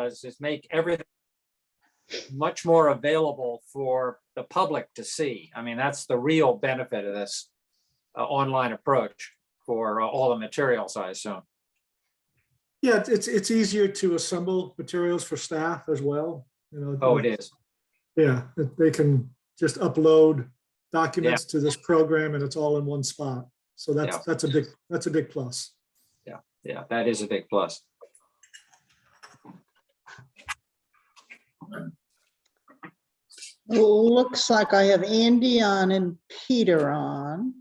does is make everything much more available for the public to see. I mean, that's the real benefit of this online approach for all the materials, I assume. Yeah, it's easier to assemble materials for staff as well. You know. Oh, it is. Yeah, they can just upload documents to this program, and it's all in one spot. So that's a big plus. Yeah, that is a big plus. Looks like I have Andy on and Peter on.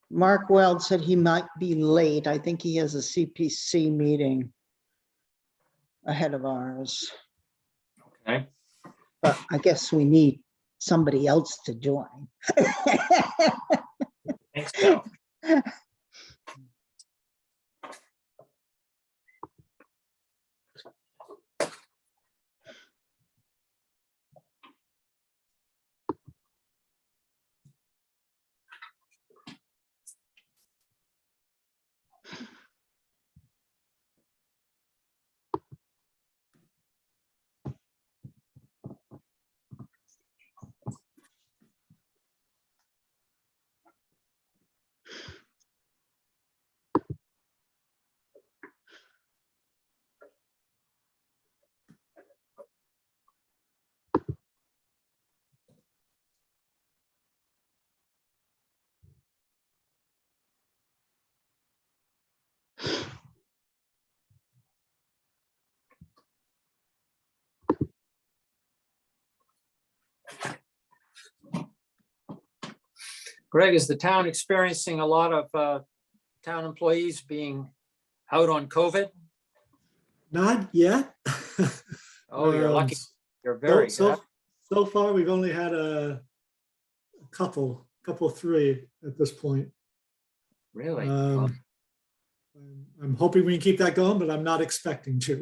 Mark Weld said he might be late. I think he has a CPC meeting ahead of ours, Okay. but I guess we need somebody else to join. Thanks, so. Greg, is the town experiencing a lot of town employees being out on COVID? Not yet. Oh, you're lucky. You're very good. So far, we've only had a couple, three at this point. Really? I'm hoping we can keep that going, but I'm not expecting to.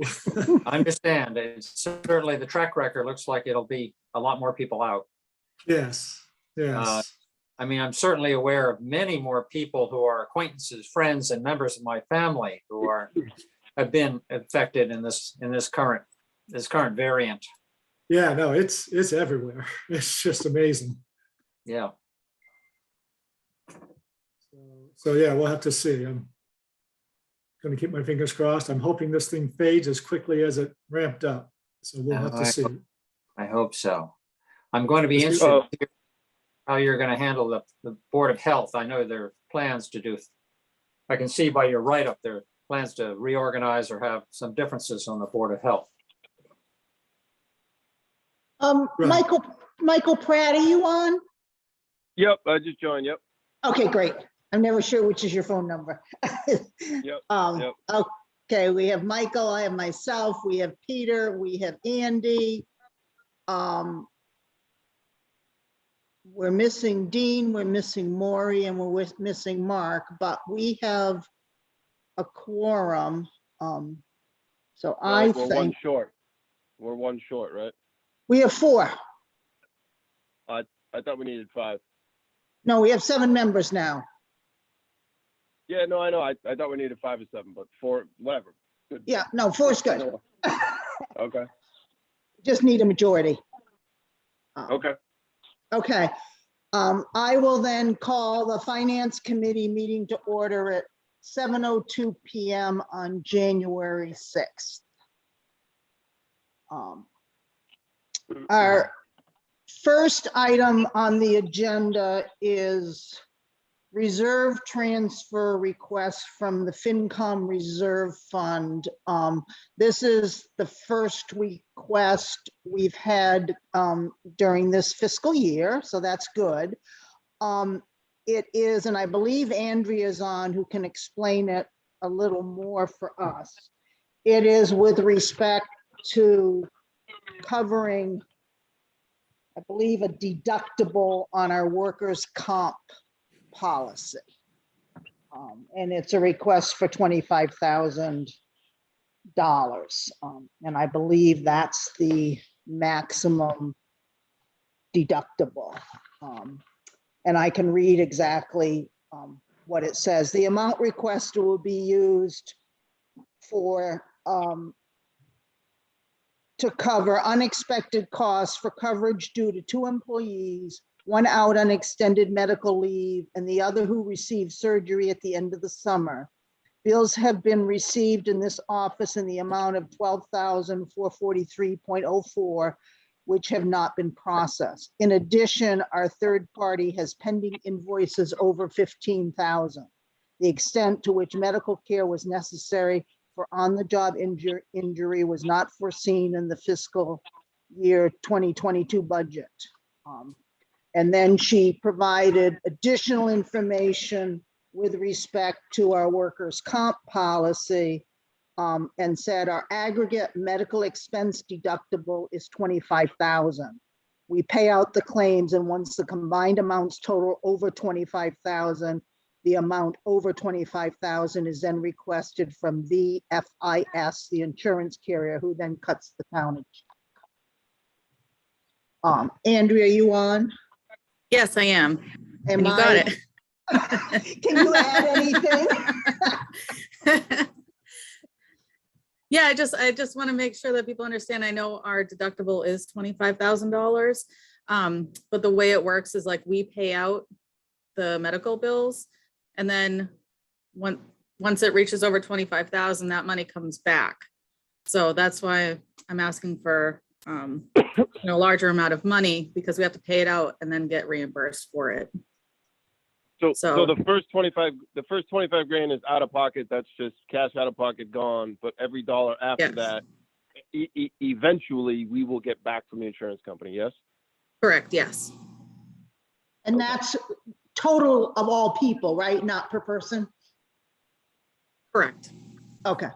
I understand. It's certainly the track record looks like it'll be a lot more people out. Yes. I mean, I'm certainly aware of many more people who are acquaintances, friends, and members of my family who have been affected in this current variant. Yeah, no, it's everywhere. It's just amazing. Yeah. So yeah, we'll have to see. I'm going to keep my fingers crossed. I'm hoping this thing fades as quickly as it ramped up. So we'll have to see. I hope so. I'm going to be interested to hear how you're going to handle the Board of Health. I know there are plans to do, I can see by your write-up, there are plans to reorganize or have some differences on the Board of Health. Right. Michael Pratt, are you on? Yep, I just joined. Yep. Okay, great. I'm never sure which is your phone number. Yep. Okay, we have Michael, I have myself, we have Peter, we have Andy. We're missing Dean, we're missing Maury, and we're missing Mark, but we have a quorum. So I We're think one short. We're one short, right? we have 4. I thought we needed 5. No, we have 7 members now. Yeah, no, I know. I thought we needed 5 or 7, but 4, whatever. Good. Yeah, no, 4 is good. Okay. Just need a majority. Okay. Okay. I will then call the Finance Committee meeting to order at 7:02 p.m. on January 6th. Our first item on the agenda is reserve transfer request from the FinCom Reserve Fund. This is the first request we've had during this fiscal year, so that's good. It is, and I believe Andrea's on, who can explain it a little more for us. It is with respect to covering, I believe, a deductible on our workers' comp policy. And it's a request for $25,000. And I believe that's the maximum deductible. And I can read exactly what it says. The amount requested will be used for, to cover unexpected costs for coverage due to 2 employees, one out on extended medical leave and the other who received surgery at the end of the summer. Bills have been received in this office in the amount of $12,443.04, which have not been processed. In addition, our third party has pending invoices over $15,000. The extent to which medical care was necessary for on-the-job injury was not foreseen in the fiscal year 2022 budget. And then she provided additional information with respect to our workers' comp policy, and said our aggregate medical expense deductible is $25,000. We pay out the claims, and once the combined amounts total over $25,000, the amount over $25,000 is then requested from VFIS, the insurance carrier, who then cuts the county check. Andrea, you on? Yes, I am. Am And you got I- it. Can you add anything? Yeah, I just want to make sure that people understand. I know our deductible is $25,000. But the way it works is like we pay out the medical bills, and then once it reaches over 25,000, that money comes back. So that's why I'm asking for a larger amount of money, because we have to pay it out and then get reimbursed for it. So the first 25 grand is out of pocket. That's just cash out of pocket gone. But every dollar after Yes. that, eventually we will get back from the insurance company. Yes. Correct, yes. And that's total of all people, right? Not per person? Correct. Okay.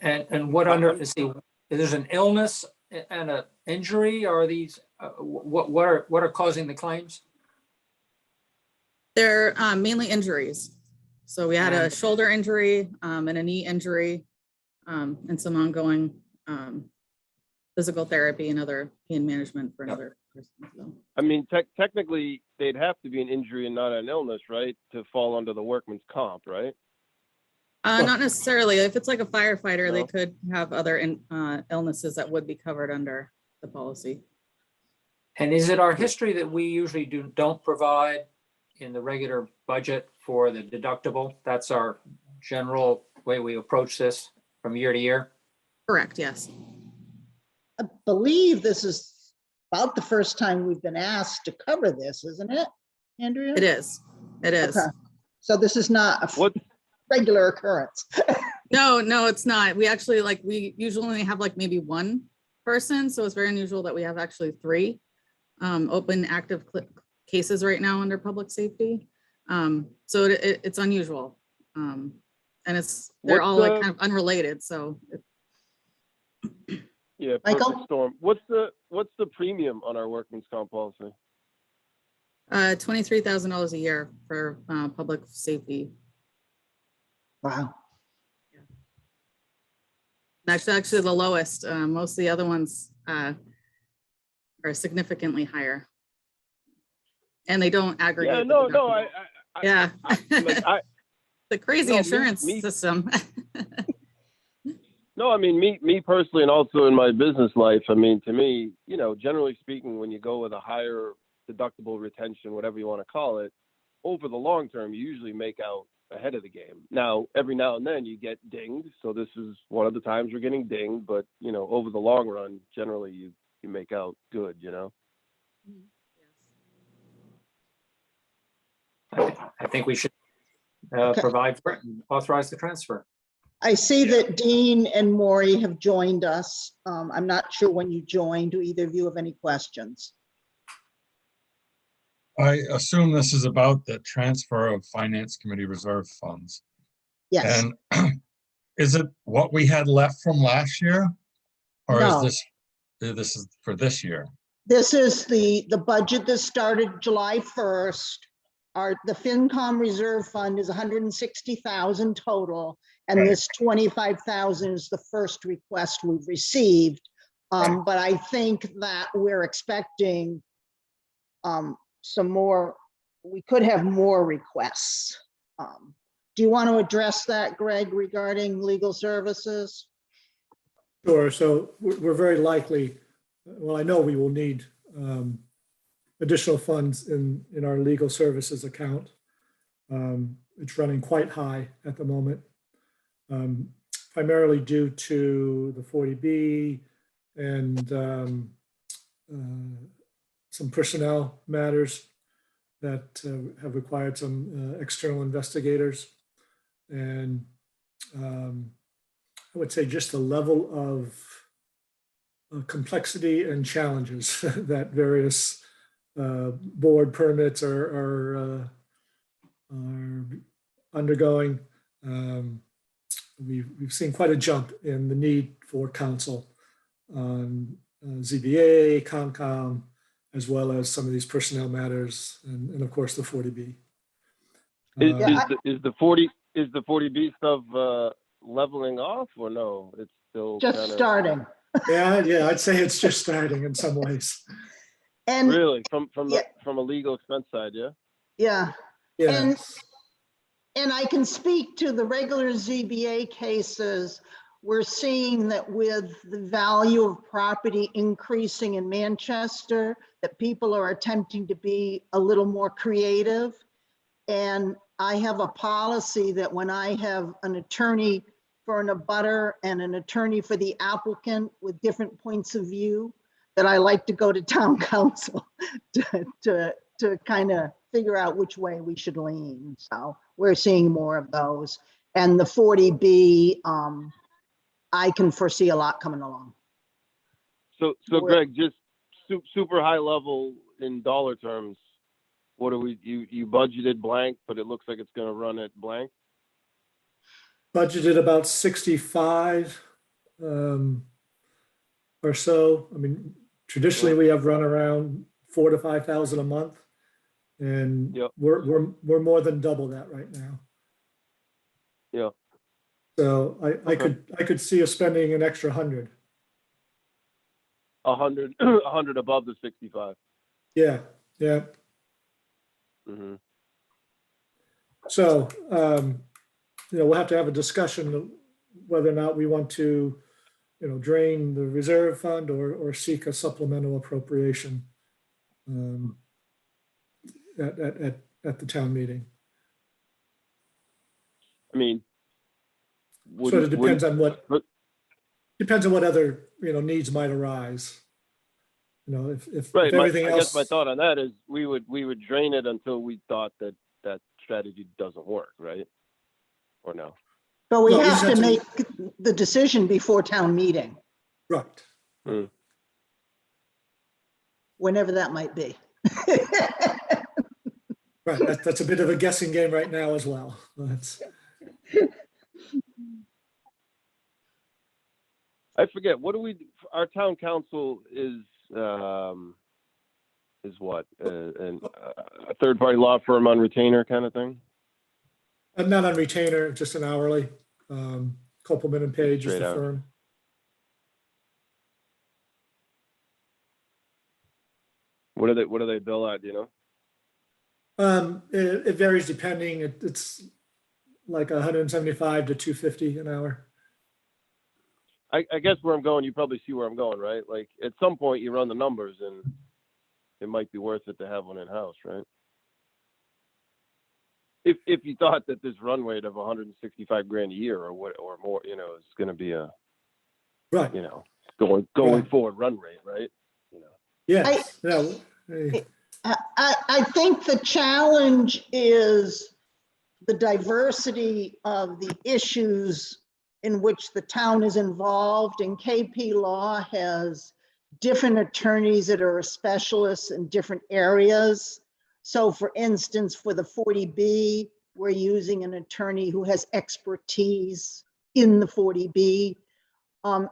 And what under, see, there's an illness and an injury, or these, what are causing the claims? They're mainly injuries. So we had a And- shoulder injury and a knee injury, and some ongoing physical therapy and other pain management for another person. So. I mean, technically, they'd have to be an injury and not an illness, right, to fall under the workman's comp, right? Not necessarily. If it's like a firefighter, they No? could have other illnesses that would be covered under the policy. And is it our history that we usually don't provide in the regular budget for the deductible? That's our general way we approach this from year to year? Correct, yes. I believe this is about the first time we've been asked to cover this, isn't it, Andrea? It is. It is. Okay. So this is not a What? regular occurrence. No, it's not. We actually we usually only have like maybe one person. So it's very unusual that we have actually 3 open active cases right now under public safety. So it's unusual. And they're What's all like the- kind of unrelated. So Yeah, Michael? perfect storm. What's the premium on our workman's comp policy? $23,000 a year for public safety. Wow. That's actually the lowest. Most of the other ones are significantly higher. And they don't aggregate. Yeah, the no, deductible. I Yeah. The crazy No, insurance me- system. No, I mean, me personally, and also in my business life, I mean, to me, generally speaking, when you go with a higher deductible retention, whatever you want to call it, over the long term, you usually make out ahead of the game. Now, every now and then you get dinged. So this is one of the times we're getting dinged, but, over the long run, generally you make out good, I think we should Okay. provide for it and authorize the transfer. I see that Dean and Maury have joined us. I'm not sure when you joined. Do either of you have any questions? I assume this is about the transfer of Finance Committee reserve funds. Yes. And is it what we had left from last year? Or No. is this is for this year? This is the budget that started July 1st. The FinCom reserve fund is 160,000 total, and Right. this 25,000 is the first request we've received. But I think that we're expecting some more, we could have more requests. Do you want to address that, Greg, regarding legal services? Sure, so we're very likely, well, I know we will need additional funds in our legal services account. It's running quite high at the moment, primarily due to the 40B and some personnel matters that have required some external investigators. And I would say just the level of complexity and challenges that various board permits are undergoing. We've seen quite a jump in the need for counsel on ZBA, COMCOM, as well as some of these personnel matters, and of course the 40B. Is the 40B stuff leveling off, or no? It's still Just starting. Yeah, I'd say it's just starting in some ways. And really from yeah. from a legal expense side, yeah. yeah, Yeah. and I can speak to the regular ZBA cases. We're seeing that with the value of property increasing in Manchester, that people are attempting to be a little more creative. And I have a policy that when I have an attorney for an abutter and an attorney for the applicant with different points of view, that I like to go to town council to kind of figure out which way we should lean. So we're seeing more of those. And the 40B, I can foresee a lot coming along. So Greg, just super high level in dollar terms, what are we, you budgeted blank, but it looks like it's going to run at blank? Budgeted about 65 or so. I mean, traditionally we have run around 4,000 to 5,000 a month, and yep. we're more than double that right now. Yeah. So I could see us spending an extra 100. 100 above the 65. Yeah. Mm-hmm. So we'll have to have a discussion of whether or not we want to, drain the reserve fund or seek a supplemental appropriation at the town meeting. I mean, Sort of depends on what other needs might arise. If right. everything else. I guess my thought on that is we would drain it until we thought that strategy doesn't work, right? Or no? But we No, we have just to have make the decision before town meeting, Right. Mm. whenever that might be. Right. That's a bit of a guessing game right now as well. I forget. What do we? Our town council is what? A third-party law firm on retainer kind of thing? I'm not on retainer, just an hourly. Copeland and Page is Straight the out. firm. What do they bill at? Do you know? It varies depending. It's like 175 to 250 an hour. I guess where I'm going, you probably see where I'm going, right? Like at some point you run the numbers and it might be worth it to have one in-house, right? If you thought that this run rate of 165 grand a year or more, is going to be a, right, going right. forward run rate, right? Yes. I think the challenge is the diversity of the issues in which the town is involved, and KP Law has different attorneys that are specialists in different areas. So for instance, for the 40B, we're using an attorney who has expertise in the 40B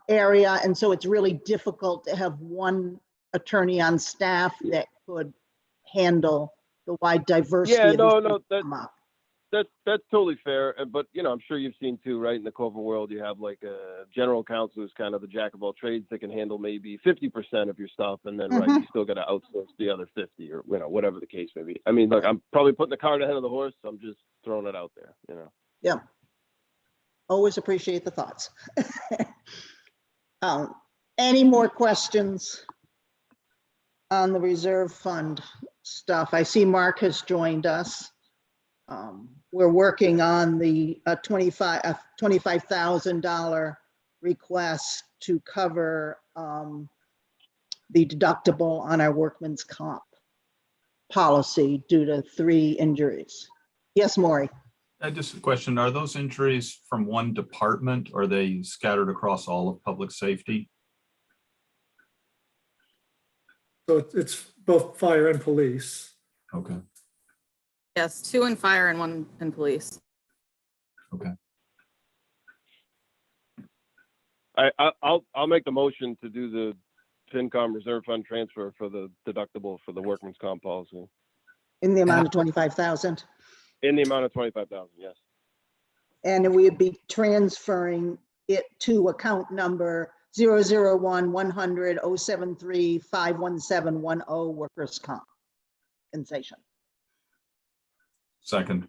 area. And so it's really difficult to have one attorney on staff that could handle the wide diversity. Yeah, of that's totally fair. But I'm sure you've seen too, right? In the corporate world, you have like a general counsel who's kind of the jack of all trades that can handle maybe 50% of your stuff, and then right, you still got to outsource the other 50, or whatever the case may be. I mean, look, I'm probably putting the cart ahead of the horse. So I'm just throwing it out there. Yeah. Always appreciate the thoughts. Any more questions on the reserve fund stuff? I see Mark has joined us. We're working on the $25,000 request to cover the deductible on our workman's comp policy due to 3 injuries. Yes, Maury. Just a question, are those injuries from one department? Or are they scattered across all of public safety? So it's both fire and police. Okay, Yes, 2 in fire and 1 in police. okay. I'll make the motion to do the FinCom reserve fund transfer for the deductible for the workman's comp policy In the amount of 25,000. in the amount of 25,000. Yes. And we'd be transferring it to account number 001-100-073-51710 workers' compensation. Second.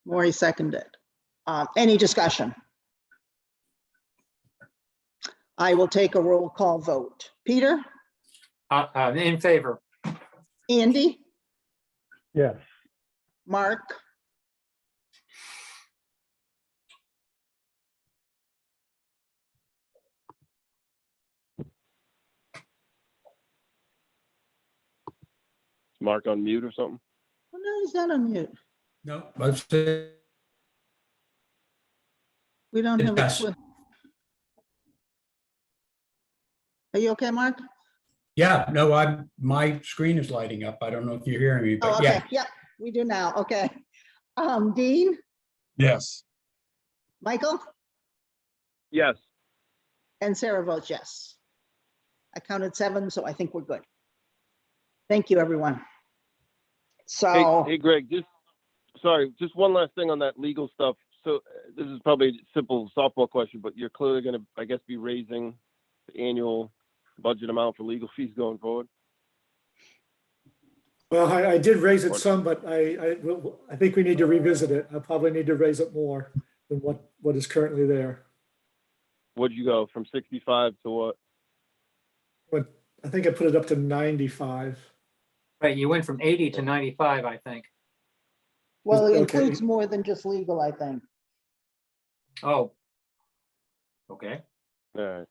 Maury seconded. Any discussion? I will take a roll call vote. Peter? In favor. Andy? Yes. Mark? Mark on mute or something. Oh, no, he's not on mute. No, I've said We don't have. yes. Are you okay, Mark? Yeah, no, my screen is lighting up. I don't know if you're hearing me, Oh, but okay. yeah. Yep, we do now. Okay. Dean? Yes. Michael? Yes. And Sarah votes yes. I counted 7, so I think we're good. Thank you, everyone. So, Hey, Greg, just one last thing on that legal stuff. So this is probably a simple softball question, but you're clearly going to, I guess, be raising the annual budget amount for legal fees going forward. Well, I did raise it some, but I think we need to revisit it. I probably need to raise it more than what is currently there. What'd you go from 65 to what? But I think I put it up to 95. Right, you went from 80 to 95, I think. well, it Okay. includes more than just legal, I think. Oh. Okay. All right.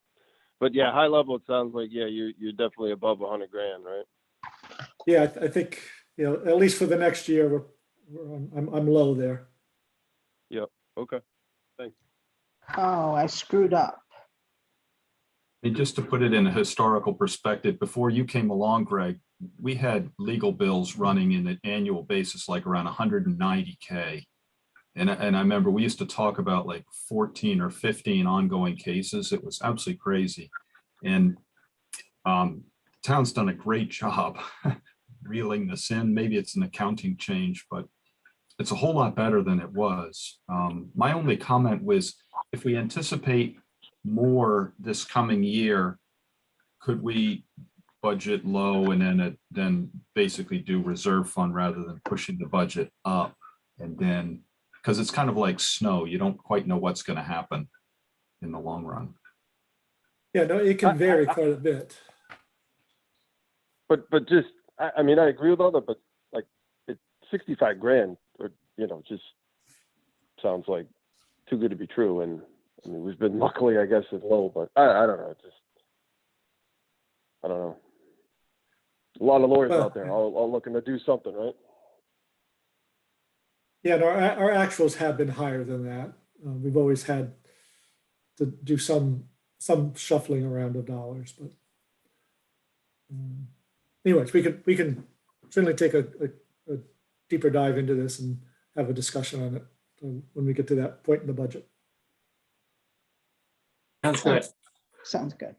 But yeah, high level, it sounds like, yeah, you're definitely above 100 grand, right? Yeah, I think, at least for the next year, I'm low there. Yep. Okay. Oh, I screwed up. And just to put it in a historical perspective, before you came along, Greg, we had legal bills running in an annual basis, like around 190K. And I remember we used to talk about like 14 or 15 ongoing cases. It was absolutely crazy. And town's done a great job reeling this in. Maybe it's an accounting change, but it's a whole lot better than it was. My only comment was, if we anticipate more this coming year, could we budget low and then basically do reserve fund rather than pushing the budget up? And then, because it's kind of like snow, you don't quite know what's going to happen in the long run. Yeah, no, it can vary quite a bit. But just, I mean, I agree with all that, but like it's 65 grand, or, just sounds like too good to be true. And I mean, we've been luckily, I guess, it's low, but I don't know. I don't know. A lot of lawyers out there all looking to do something, right? Yeah, no, our actuals have been higher than that. We've always had to do some shuffling around of dollars, but anyways, we can certainly take a deeper dive into this and have a discussion on it when we get to that point in the budget. Sounds good. Sounds good.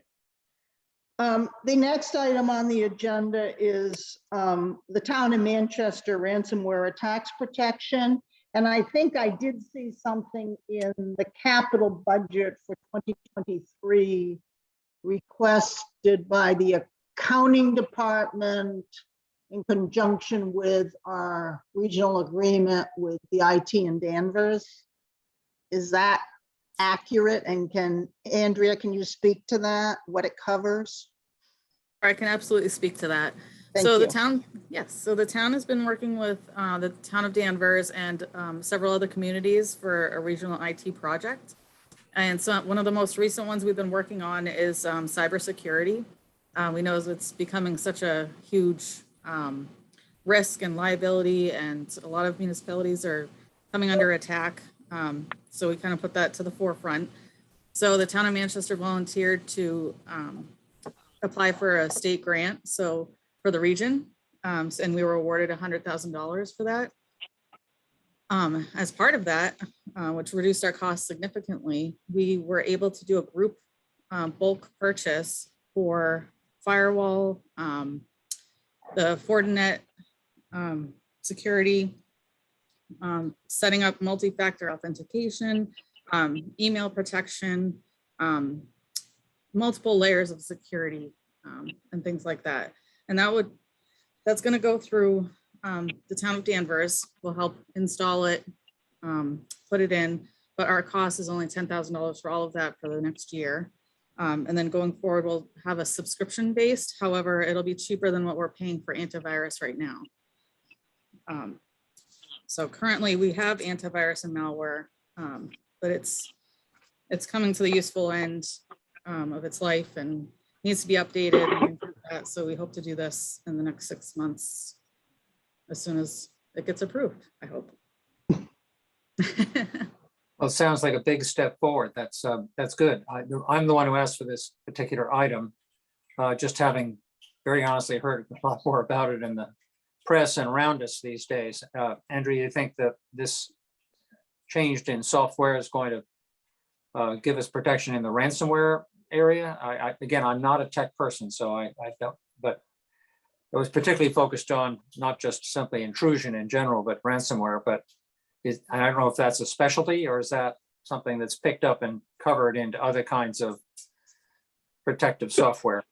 The next item on the agenda is the town of Manchester ransomware attacks protection. And I think I did see something in the capital budget for 2023 requested by the accounting department in conjunction with our regional agreement with the IT in Danvers. Is that accurate? And Andrea, can you speak to that, what it covers? I can absolutely speak to that. Thank So the you. town, yes, so the town has been working with the town of Danvers and several other communities for a regional IT project. And so one of the most recent ones we've been working on is cybersecurity. We know it's becoming such a huge risk and liability, and a lot of municipalities are coming under attack. So we kind of put that to the forefront. So the town of Manchester volunteered to apply for a state grant, so for the region, and we were awarded $100,000 for that. As part of that, which reduced our costs significantly, we were able to do a group bulk purchase for firewall, the Fortinet security, setting up multi-factor authentication, email protection, multiple layers of security, and things like that. And that's going to go through the town of Danvers. Will help install it, put it in, but our cost is only $10,000 for all of that for the next year. And then going forward, we'll have a subscription based. However, it'll be cheaper than what we're paying for antivirus right now. So currently we have antivirus and malware, but it's coming to the useful end of its life and needs to be updated and things like that. So we hope to do this in the next 6 months, as soon as it gets approved, I hope. Well, it sounds like a big step forward. That's good. I'm the one who asked for this particular item. Just having very honestly heard a lot more about it in the press and around us these days. Andrew, you think that this changed in software is going to give us protection in the ransomware area? Again, I'm not a tech person, so I don't, but it was particularly focused on not just simply intrusion in general, but ransomware. But I don't know if that's a specialty, or is that something that's picked up and covered into other kinds of protective software?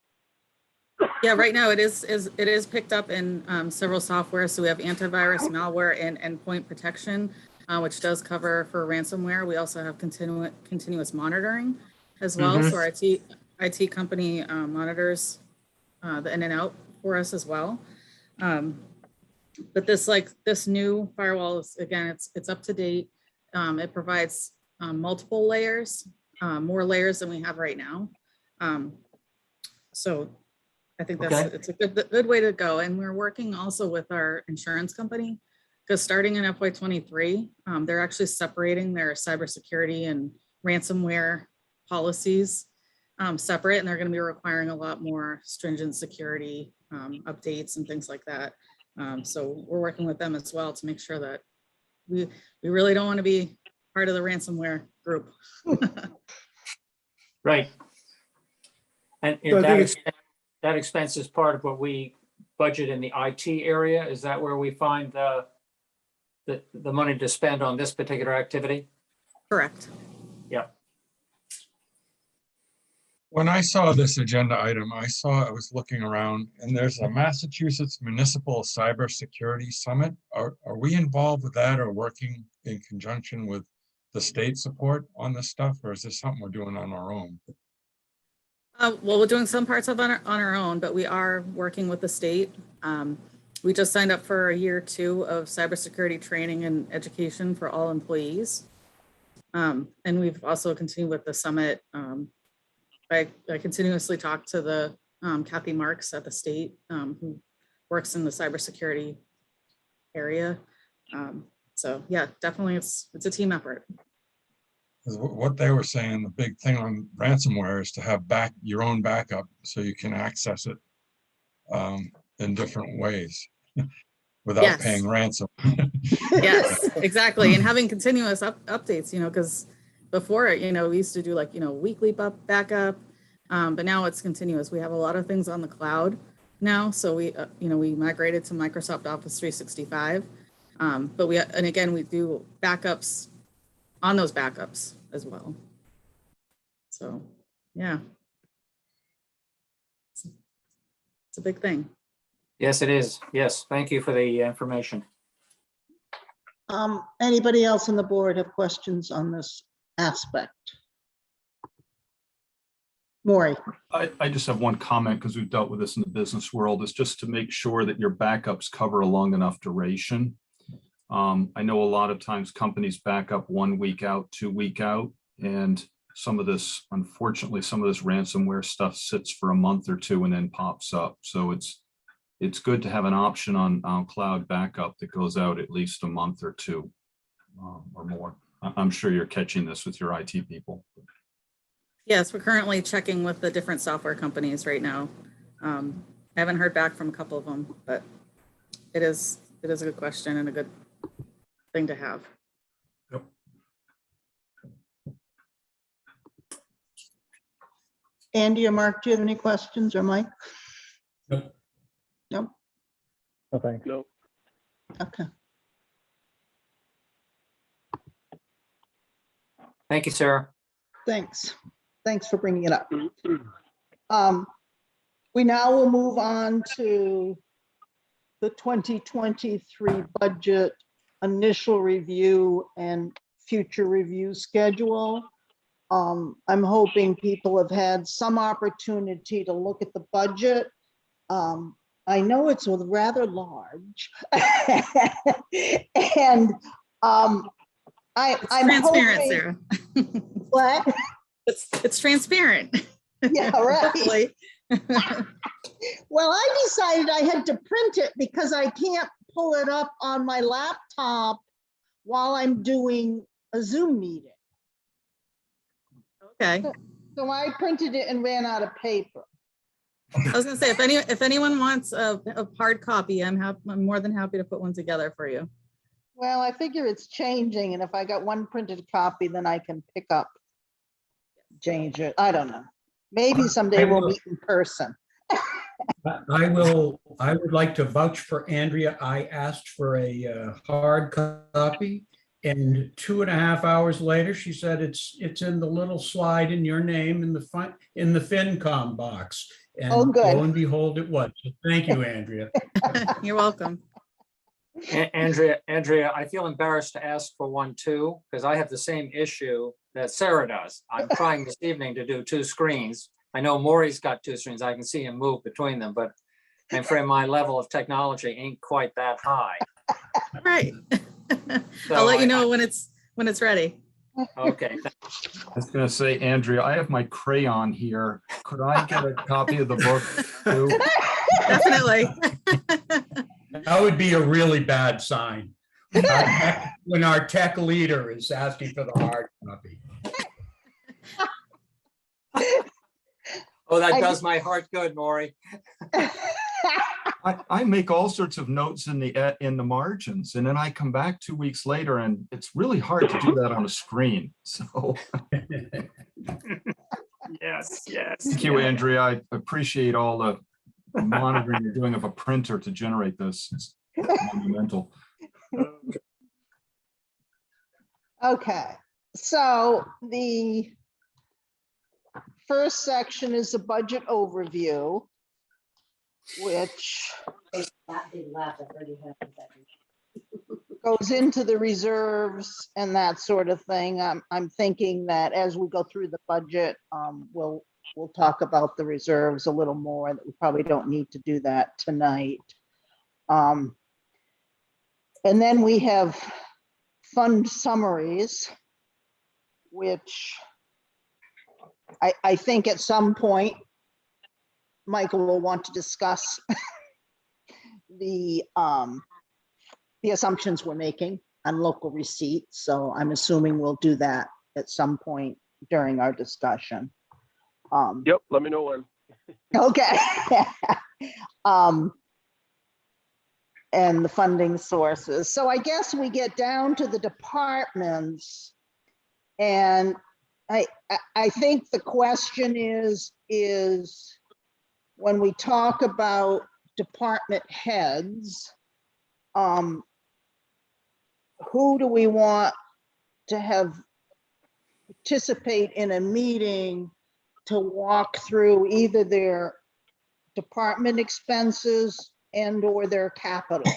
Yeah, right now it is picked up in several software. So we have antivirus, malware, and endpoint protection, which does cover for ransomware. We also have continuous monitoring as well. So our IT company monitors the in and out for us as well. But this new firewall is, again, it's up to date. It provides multiple layers, more layers than we have right now. So I think it's a good way to go. And we're working also with our insurance company, because starting in FY23, they're actually separating their cybersecurity and ransomware policies separate, and they're going to be requiring a lot more stringent security updates and things like that. So we're working with them as well to make sure that we really don't want to be part of the ransomware group. Right. And So that expense is part of what we budget in the IT area. Is that where we find the money to spend on this particular activity? Correct. Yeah. When I saw this agenda item, I was looking around, and there's a Massachusetts Municipal Cybersecurity Summit. Are we involved with that or working in conjunction with the state support on this stuff, or is this something we're doing on our own? Well, we're doing some parts of it on our own, but we are working with the state. We just signed up for a year 2 of cybersecurity training and education for all employees. And we've also continued with the summit. I continuously talk to the Kathy Marks at the state, who works in the cybersecurity area. So yeah, definitely it's a team effort. What they were saying, the big thing on ransomware is to have your own backup so you can access it in different ways without paying ransom. Yes, exactly. And having continuous updates, because before, we used to do weekly backup, but now it's continuous. We have a lot of things on the cloud now. So we migrated to Microsoft Office 365, but we do backups on those backups as well. So, yeah, it's a big thing. Yes, it is. Yes, thank you for the information. Anybody else on the board have questions on this aspect? Maury, I just have one comment because we've dealt with this in the business world, is just to make sure that your backups cover a long enough duration. I know a lot of times companies back up 1 week out, 2 week out, and some of this, unfortunately, some of this ransomware stuff sits for a month or two and then pops up. So it's good to have an option on cloud backup that goes out at least a month or two or more. I'm sure you're catching this with your IT people. Yes, we're currently checking with the different software companies right now. I haven't heard back from a couple of them, but it is a good question and a good thing to have. Yep. Andy or Mark, do you have any questions, or Mike? Nope. Nope. No, thanks. No. Okay. Thank you, Sarah. Thanks. Thanks for bringing it up. We now will move on to the 2023 budget initial review and future review schedule. I'm hoping people have had some opportunity to look at the budget. I know it's rather large. And I'm Transparent, hoping, Sarah. what? It's transparent. Yeah, right. Hopefully. Well, I decided I had to print it because I can't pull it up on my laptop while I'm doing a Zoom meeting. Okay. So I printed it and ran out of paper. I was gonna say, if anyone wants a hard copy, I'm more than happy to put one together for you. Well, I figure it's changing, and if I got one printed copy, then I can pick up, change it. I don't know. Maybe someday we'll meet in person. I would like to vouch for Andrea. I asked for a hard copy, and 2.5 hours later, she said it's in the little slide in your name in the FinCom box. And Oh, good. lo and behold, it was. So thank you, Andrea. You're welcome. Andrea, I feel embarrassed to ask for one too, because I have the same issue that Sarah does. I'm trying this evening to do 2 screens. I know Maury's got 2 screens. I can see him move between them, but I'm afraid my level of technology ain't quite that high. Right. So I'll let you know when it's ready. Okay. I was going to say, Andrea, I have my crayon here. Could I get a copy of the book too? Definitely. That would be a really bad sign. When our tech leader is asking for the hard copy. Oh, that does my heart good, Maury. I make all sorts of notes in the margins, and then I come back 2 weeks later, and it's really hard to do that on a screen. So, Yes. thank you, Andrea. I appreciate all the monitoring you're doing of a printer to generate this. It's monumental. Okay, so the first section is the budget overview, which goes into the reserves and that sort of thing. I'm thinking that as we go through the budget, we'll talk about the reserves a little more, that we probably don't need to do that tonight. And then we have fund summaries, which I think at some point, Michael will want to discuss the assumptions we're making on local receipts. So I'm assuming we'll do that at some point during our discussion. Yep, let me know when. Okay. And the funding sources. So I guess we get down to the departments, and I think the question is when we talk about department heads, who do we want to have participate in a meeting to walk through either their department expenses and or their capital?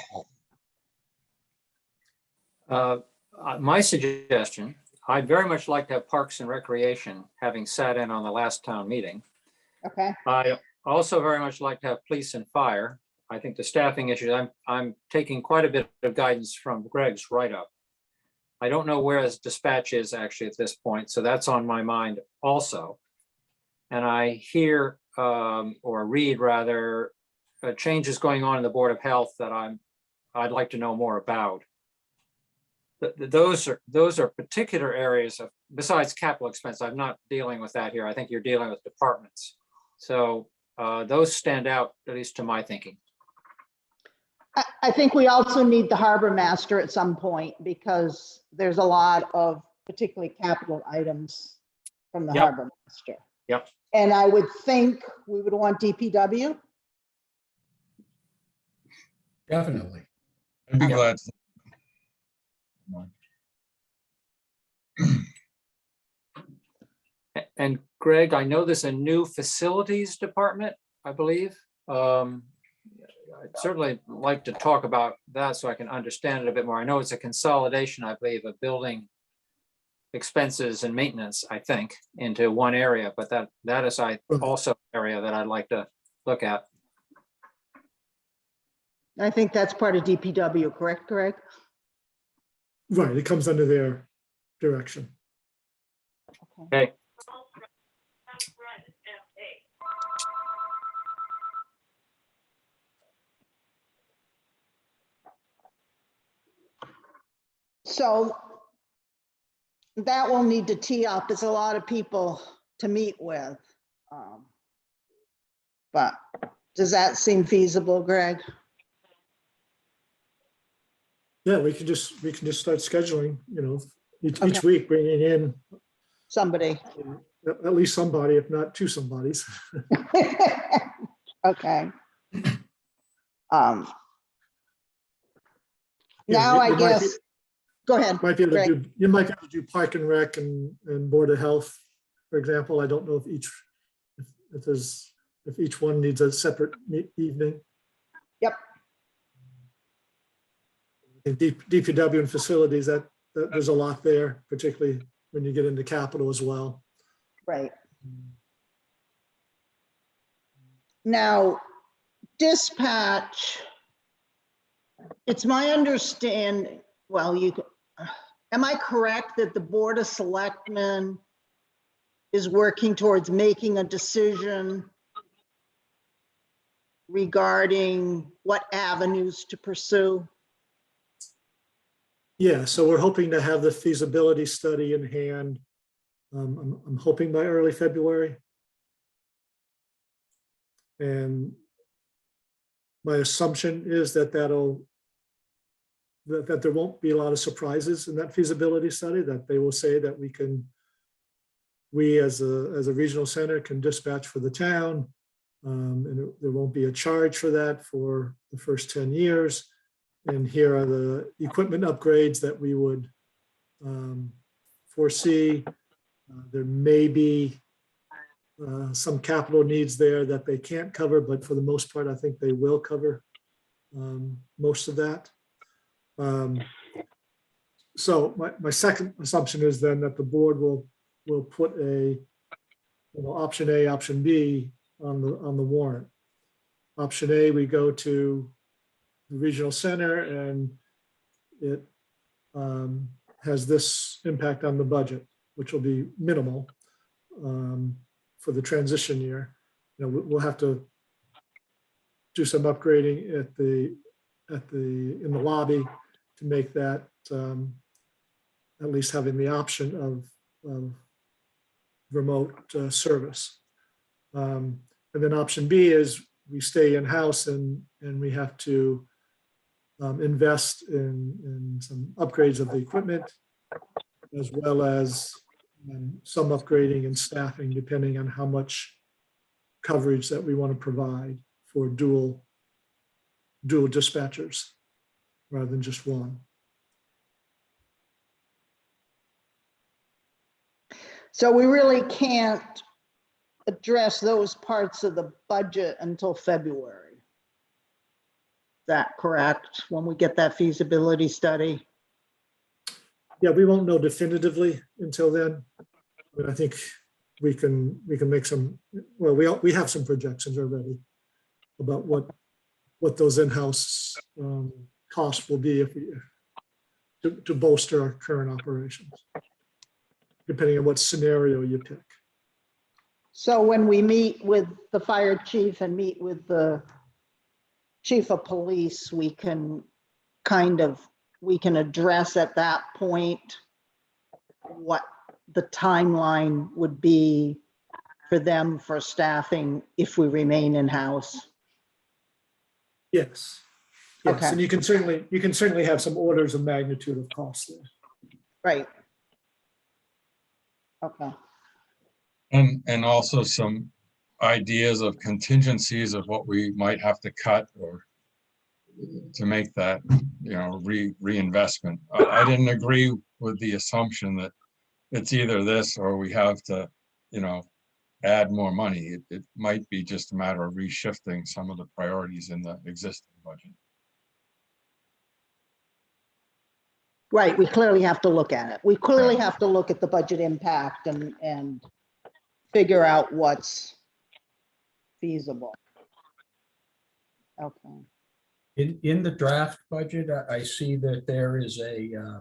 My suggestion, I'd very much like to have Parks and Recreation, having sat in on the last town meeting. Okay, I also very much like to have Police and Fire. I think the staffing issues, I'm taking quite a bit of guidance from Greg's write-up. I don't know where his dispatch is actually at this point, so that's on my mind also. And I hear, or read rather, changes going on in the Board of Health that I'd like to know more about. Those are particular areas of, besides capital expense, I'm not dealing with that here. I think you're dealing with departments. So those stand out, at least to my thinking. I think we also need the harbor master at some point because there's a lot of particularly capital items from the Yep. harbor master. Yep. And I would think we would want DPW. Definitely. I'd be Yeah. glad. And Greg, I know there's a new facilities department, I believe. I'd certainly like to talk about that so I can understand it a bit more. I know it's a consolidation, I believe, of building expenses and maintenance, I think, into one area, but that is also an area that I'd like to look at. I think that's part of DPW, correct, Greg? Right, it comes under their direction. Okay. So that will need to tee up. It's a lot of people to meet with. But does that seem feasible, Greg? Yeah, we can just start scheduling, each Okay. week, bringing in Somebody. at least somebody, if not two somebodies. Okay. Yeah, Now I you might guess, go ahead. Might be able to Greg. do, you might be able to do Park and Rec and Board of Health, for example. I don't know if each one needs a separate evening. Yep. I think DPW and facilities, that there's a lot there, particularly when you get into capital as well. Right. Now, dispatch, it's my understanding, well, am I correct that the Board of Selectmen is working towards making a decision regarding what avenues to pursue? Yeah, so we're hoping to have the feasibility study in hand. I'm hoping by early February. And my assumption is that that there won't be a lot of surprises in that feasibility study, that they will say that we as a regional center can dispatch for the town. And there won't be a charge for that for the first 10 years. And here are the equipment upgrades that we would foresee. There may be some capital needs there that they can't cover, but for the most part, I think they will cover most of that. So my second assumption is then that the board will put option A, option B on the warrant. Option A, we go to the regional center and it has this impact on the budget, which will be minimal for the transition year. We'll have to do some upgrading in the lobby to make that at least having the option of remote service. And then option B is we stay in-house and we have to invest in some upgrades of the equipment, as well as some upgrading and staffing, depending on how much coverage that we want to provide for dual dispatchers rather than just one. So we really can't address those parts of the budget until February. that correct? When we get that feasibility study? Yeah, we won't know definitively until then, but I think we can make some, well, we have some projections already about what those in-house costs will be if we, to bolster our current operations, depending on what scenario you pick. So when we meet with the fire chief and meet with the chief of police, we can address at that point what the timeline would be for them for staffing if we remain in-house. Yes. Yes, Okay. and you can certainly have some orders of magnitude of cost there. Right. Okay. And also some ideas of contingencies of what we might have to cut or to make that, reinvestment. I didn't agree with the assumption that it's either this or we have to, add more money. It might be just a matter of reshifting some of the priorities in the existing budget. Right, we clearly have to look at it. We clearly have to look at the budget impact and figure out what's feasible. Okay. In the draft budget, I see that there is a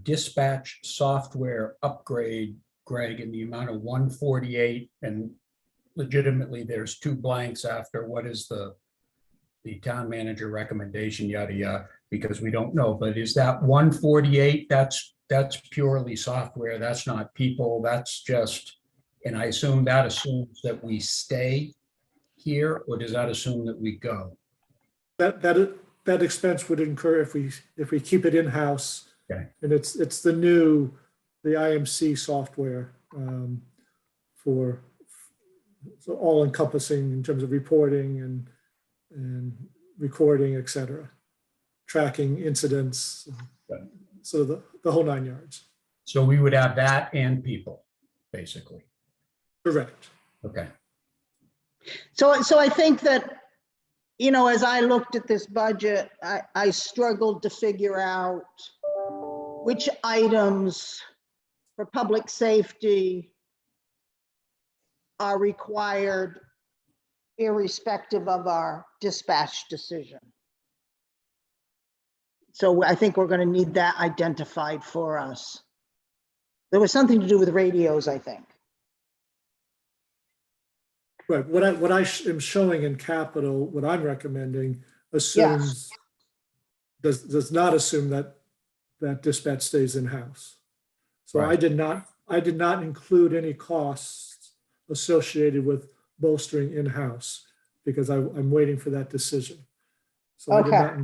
dispatch software upgrade, Greg, in the amount of 148, and legitimately there's two blanks after what is the town manager recommendation, yada, yada, because we don't know, but is that 148, that's purely software, that's not people, that's just, and I assume that assumes that we stay here, or does that assume that we go? That expense would incur if we keep it in-house. Okay. And it's the IMC software for so all encompassing in terms of reporting and recording, et cetera, tracking incidents. Okay. So the whole 9 yards. So we would have that and people, basically. Correct. Okay. So I think that, as I looked at this budget, I struggled to figure out which items for public safety are required irrespective of our dispatch decision. So I think we're going to need that identified for us. There was something to do with radios, I think. Right. What I am showing in capital, what I'm recommending assumes does not assume that dispatch stays in-house. So Right. I did not include any costs associated with bolstering in-house because I'm waiting for that decision. So Okay.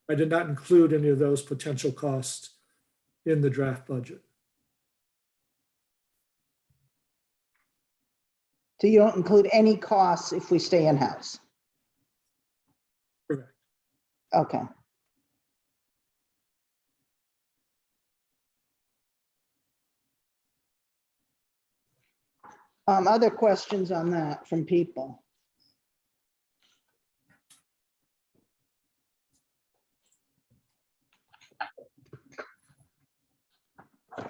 I did not include any of those potential costs in the draft budget. So you don't include any costs if we stay in-house? Correct. Okay. Other questions on that from people?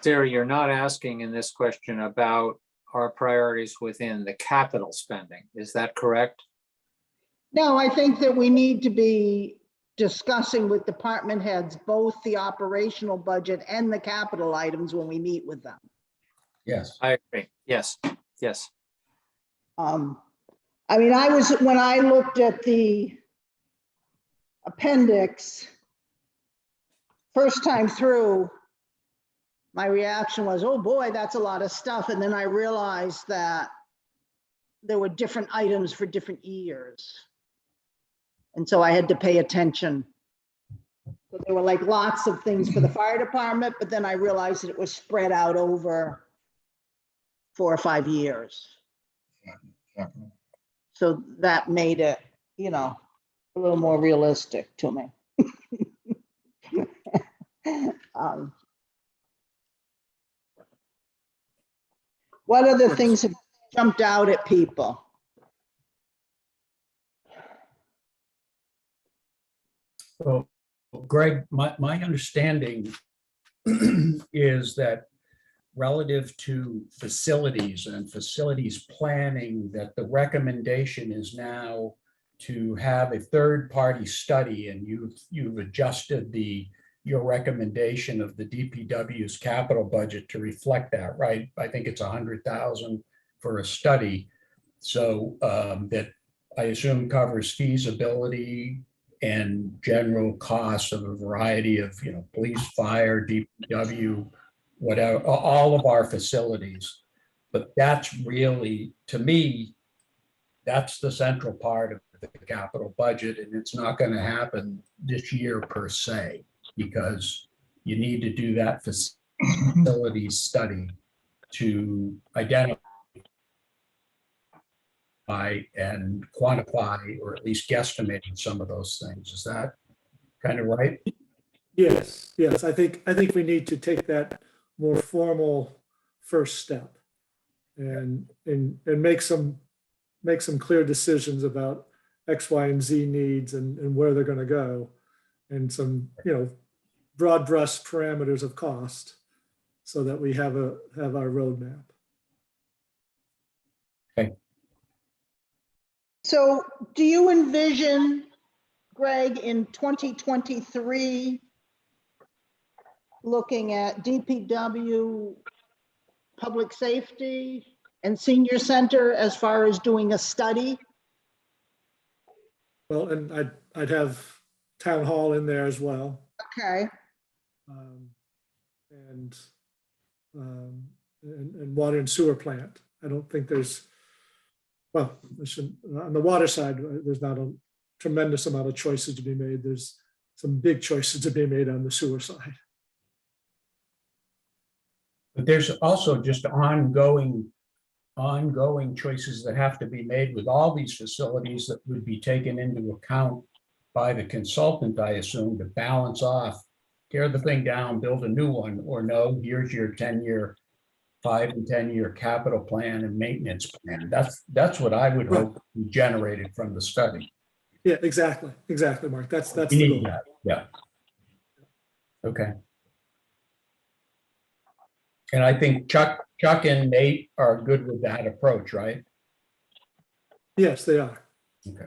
Sarah, you're not asking in this question about our priorities within the capital spending. Is that correct? No, I think that we need to be discussing with department heads, both the operational budget and the capital items when we meet with them. Yes. I agree. Yes, yes. I mean, when I looked at the appendix, first time through, my reaction was, oh boy, that's a lot of stuff. And then I realized that there were different items for different years. And so I had to pay attention. So there were like lots of things for the fire department, but then I realized that it was spread out over 4 or 5 years. So that made it, a little more realistic to me. What other things have jumped out at people? So, Greg, my understanding is that relative to facilities and facilities planning, that the recommendation is now to have a third-party study, and you've adjusted your recommendation of the DPW's capital budget to reflect that, right? I think it's 100,000 for a study. So that I assume covers feasibility and general costs of a variety of, police, fire, DPW, whatever, all of our facilities. But that's really, to me, that's the central part of the capital budget, and it's not going to happen this year per se, because you need to do that facility study to identify and quantify, or at least guesstimate some of those things. Is that kind of right? Yes, yes. I think we need to take that more formal first step and make some clear decisions about X, Y, and Z needs and where they're going to go, and some, broad brush parameters of cost, so that we have our roadmap. Okay. So do you envision, Greg, in 2023, looking at DPW, public safety, and senior center as far as doing a study? Well, and I'd have town hall in there as well. Okay. And water and sewer plant. I don't think there's, on the water side, there's not a tremendous amount of choices to be made. There's some big choices to be made on the sewer side. But there's also just ongoing choices that have to be made with all these facilities that would be taken into account by the consultant, I assume, to balance off, tear the thing down, build a new one, or no, here's your 10-year, 5 and 10-year capital plan and maintenance plan. That's what I would hope we generated from the study. Yeah, exactly, Mark. That's We the need goal. that. Yeah. Okay. And I think Chuck and Nate are good with that approach, right? Yes, they are. Okay.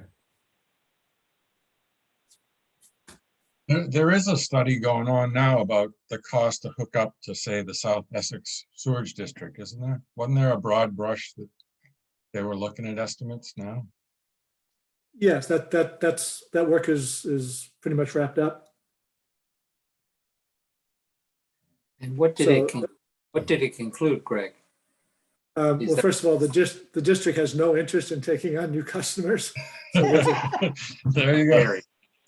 There is a study going on now about the cost to hook up to, say, the South Essex Sewage District, isn't there? Wasn't there a broad brush that they were looking at estimates now? Yes, that work is pretty much wrapped up. And what did it conclude, Greg? Well, first of all, the district has no interest in taking on new customers. So There you go.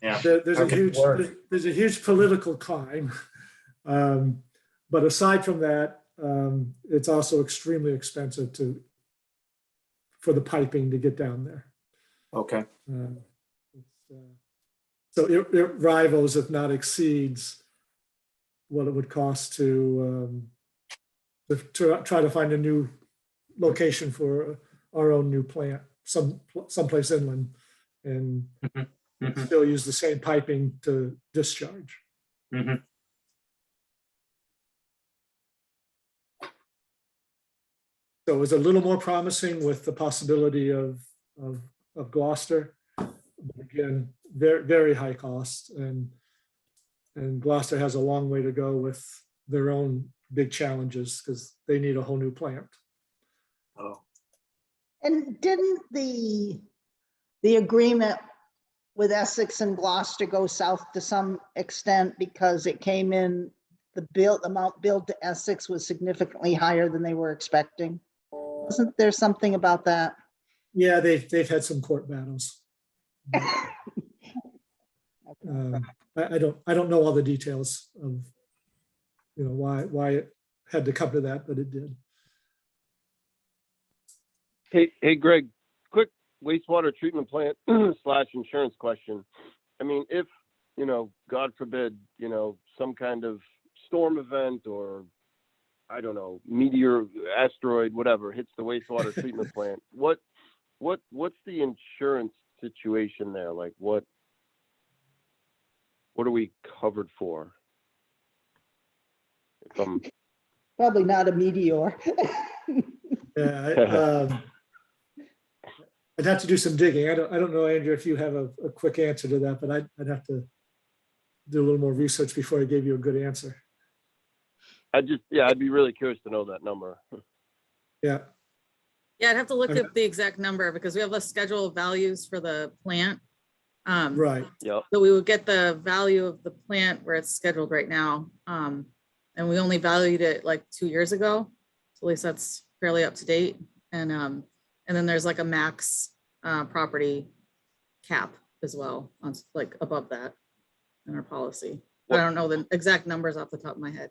Yeah. there's a huge political climb. But aside from that, it's also extremely expensive for the piping to get down there. Okay. So it rivals, if not exceeds, what it would cost to try to find a new location for our own new plant, someplace inland, and still use the same piping to discharge. Mm-hmm. So it was a little more promising with the possibility of Gloucester. But again, very, very high cost, and Gloucester has a long way to go with their own big challenges because they need a whole new plant. Oh. And didn't the agreement with Essex and Gloucester go south to some extent because it came in, the amount billed to Essex was significantly higher than they were expecting? Wasn't there something about that? Yeah, they've had some court battles. I don't know all the details of why it had to come to that, but it did. Hey, Greg, quick wastewater treatment plant / insurance question. I mean, if, God forbid, some kind of storm event or, I don't know, meteor, asteroid, whatever, hits the wastewater treatment plant, what's the insurance situation there? Like what? what are we covered for? If I'm, Probably not a meteor. Yeah, I'd have to do some digging. I don't know, Andrew, if you have a quick answer to that, but I'd have to do a little more research before I gave you a good answer. I'd be really curious to know that number. Yeah, Yeah, I'd have to look Okay. at the exact number because we have a schedule of values for the plant. right. Yep. So we would get the value of the plant where it's scheduled right now. And we only valued it like 2 years ago. So at least that's fairly up to date. And then there's like a max property cap as well on like above that in our policy. But I don't know the exact numbers off the top of my head.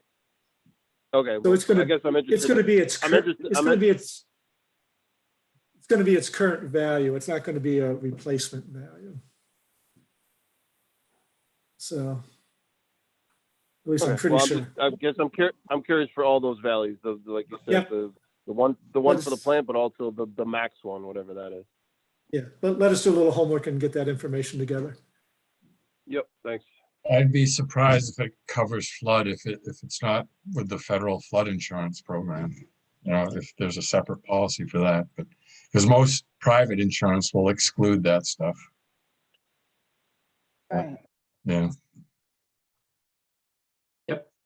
Okay. So it's gonna, I guess I'm interested. it's gonna be its, I'm cur- interested- it's I'm gonna be its, it's gonna be its current value. It's not gonna be a replacement value. So, at least I'm Okay, pretty well, sure. I guess I'm curious for all those values, like you said, Yep. the one for the Let's- plant, but also the max one, whatever that is. Yeah, but let us do a little homework and get that information together. Yep, thanks. I'd be surprised if it covers flood if it's not with the federal flood insurance program. You know, if there's a separate policy for that, but because most private insurance will exclude that stuff. Right. Yeah.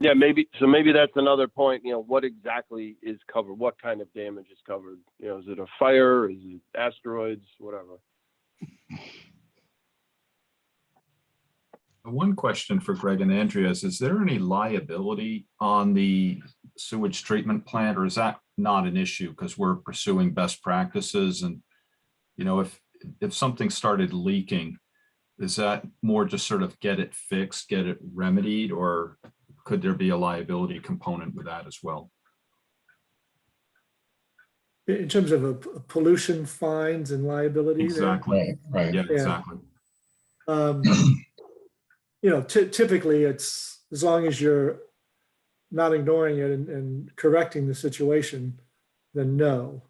Yeah, maybe that's another point. You know, what exactly is covered? What kind of damage is covered? You know, is it a fire? Is it asteroids? Whatever. One question for Greg and Andrea is there any liability on the sewage treatment plant, or is that not an issue because we're pursuing best practices? And, you know, if something started leaking, is that more just sort of get it fixed, get it remedied, or could there be a liability component with that as well? In terms of a pollution fines and liability. there, Exactly. Right. Yeah, exactly. You know, typically it's as long as you're not ignoring it and correcting the situation, then no.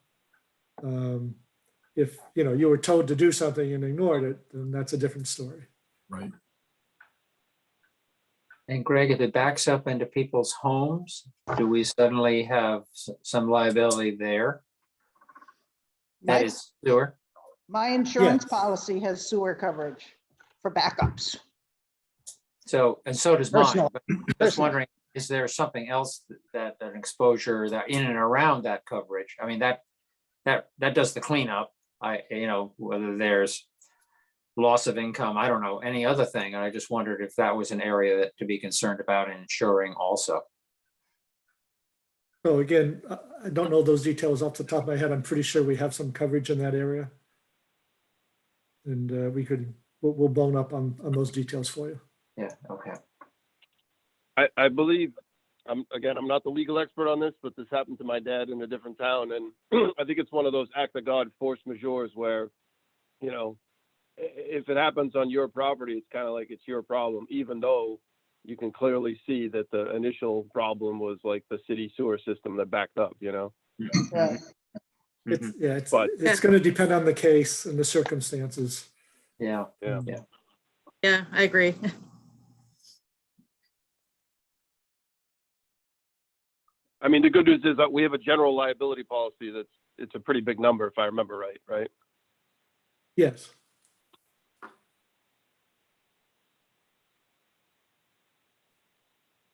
If, you know, you were told to do something and ignored it, then that's a different story. Right. And Greg, if it backs up into people's homes, do we suddenly have some liability there? That My- is sewer. My insurance Yes. policy has sewer coverage for backups. So, and so does mine. Personal. But Just Personal. wondering, is there something else that an exposure that in and around that coverage? I mean, that does the cleanup. You know, whether there's loss of income, I don't know, any other thing. And I just wondered if that was an area that to be concerned about in insuring also. So again, I don't know those details off the top of my head. I'm pretty sure we have some coverage in that area. And we'll bone up on those details for you. Yeah, okay. I believe, I'm not the legal expert on this, but this happened to my dad in a different town, and I think it's one of those act of God force majeures where, you know, if it happens on your property, it's kind of like it's your problem, even though you can clearly see that the initial problem was like the city sewer system that backed up, you know? Right. It's But- it's going to depend on the case and the circumstances. Yeah, Yeah. yeah. Yeah, I agree. I mean, the good news is that we have a general liability policy it's a pretty big number, if I remember right? Yes.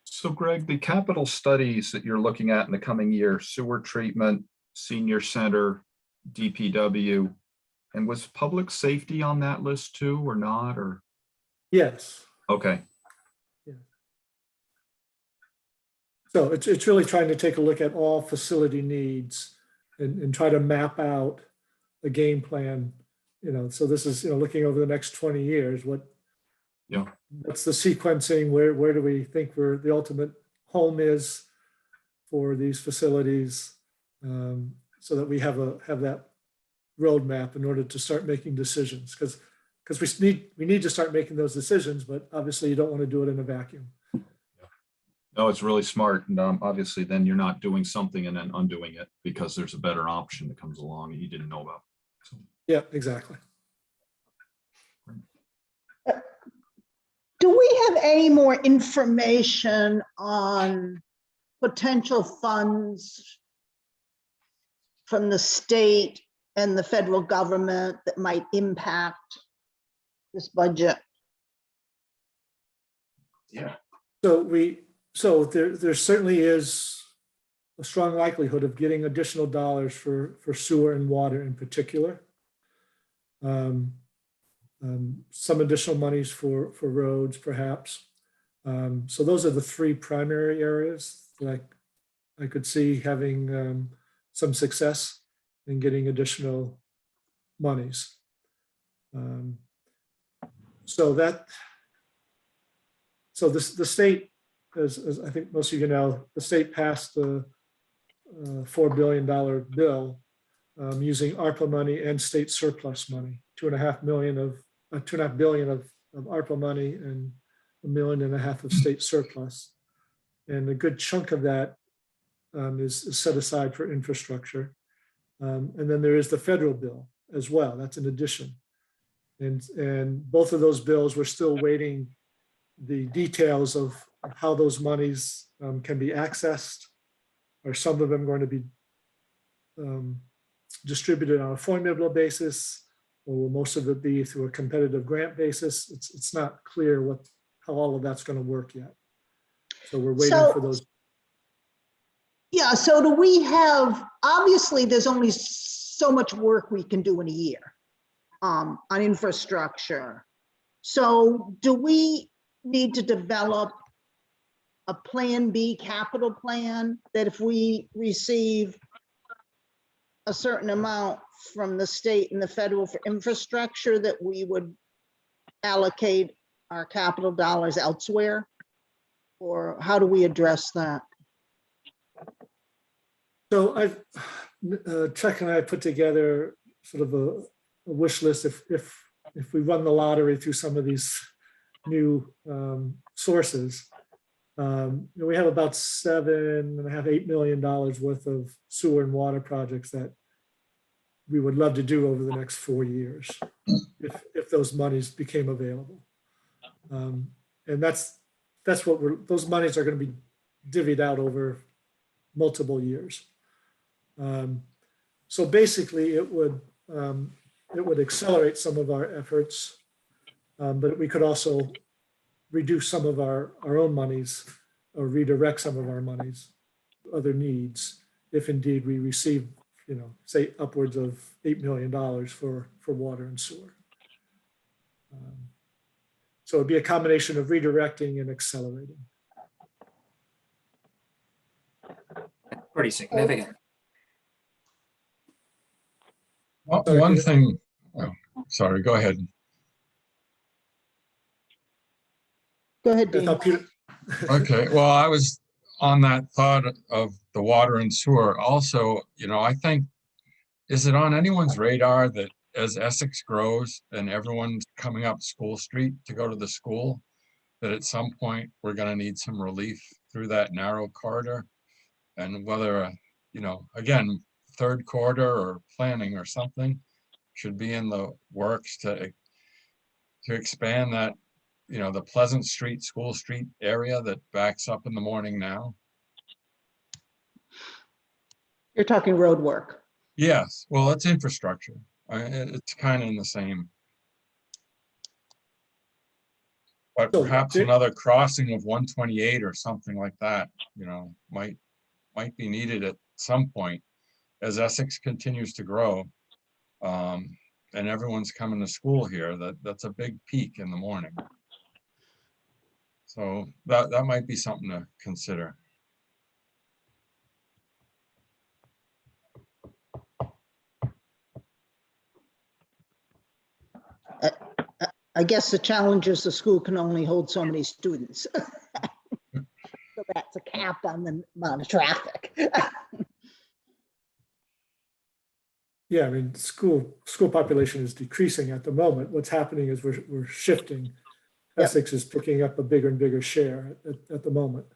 So Greg, the capital studies that you're looking at in the coming year, sewer treatment, senior center, DPW, and was public safety on that list too or not, or? Yes. Okay, So it's really trying to take a look at all facility needs and try to map out a game plan, you know, so this is, you know, looking over the next 20 years, what's the sequencing, where do we think the ultimate home is for these facilities, so that we have that roadmap in order to start making decisions, because we need to start making those decisions, but obviously you don't want to do it in a vacuum. no, it's really smart. And obviously then you're not doing something and then undoing it because there's a better option that comes along that you didn't know about. So, Yeah, exactly. Do we have any more information on potential funds from the state and the federal government that might impact this budget? So there certainly is a strong likelihood of getting additional dollars for sewer and water in particular. Some additional monies for roads, perhaps. So those are the three primary areas that I could see having some success in getting additional monies. So the state, as I think most of you know, the state passed a $4 billion bill using ARPA money and state surplus money, $2.5 billion of ARPA money and $1.5 million of state surplus. And a good chunk of that is set aside for infrastructure. And then there is the federal bill as well. That's an addition. And both of those bills, we're still waiting the details of how those monies can be accessed. Are some of them going to be distributed on a formula basis, or will most of it be through a competitive grant basis? It's not clear how all of that's going to work yet. So we're waiting for those. Yeah, so do we have, obviously there's only so much work we can do in a year on infrastructure. So do we need to develop a plan B capital plan that if we receive a certain amount from the state and the federal for infrastructure, that we would allocate our capital dollars elsewhere? Or how do we address that? So Chuck and I put together sort of a wish list if we run the lottery through some of these new sources. We have about $7.5–8 million worth of sewer and water projects that we would love to do over the next 4 years if those monies became available. And that's what those monies are going to be divvied out over multiple years. So basically it would accelerate some of our efforts, but we could also reduce some of our own monies or redirect some of our monies, other needs, if indeed we receive, say upwards of $8 million for water and sewer. So it'd be a combination of redirecting and accelerating. Pretty significant. One thing, oh, sorry, go ahead. Go ahead, Dean. Okay, well, I was on that thought of the water and sewer. Also, I think, is it on anyone's radar that as Essex grows and everyone's coming up School Street to go to the school, that at some point we're going to need some relief through that narrow corridor? And whether, again, third quarter or planning or something should be in the works to expand that, the Pleasant Street, School Street area that backs up in the morning now. You're talking road work. Yes, well, it's infrastructure. It's kind of in the same. But perhaps another crossing of 128 or something like that, might be needed at some point as Essex continues to grow, and everyone's coming to school here. That's a big peak in the morning. So that might be something to consider. I guess the challenge is the school can only hold so many students. So that's a cap on the amount of traffic. Yeah, I mean, school population is decreasing at the moment. What's happening is we're shifting. Yep. Essex is picking up a bigger and bigger share at the moment.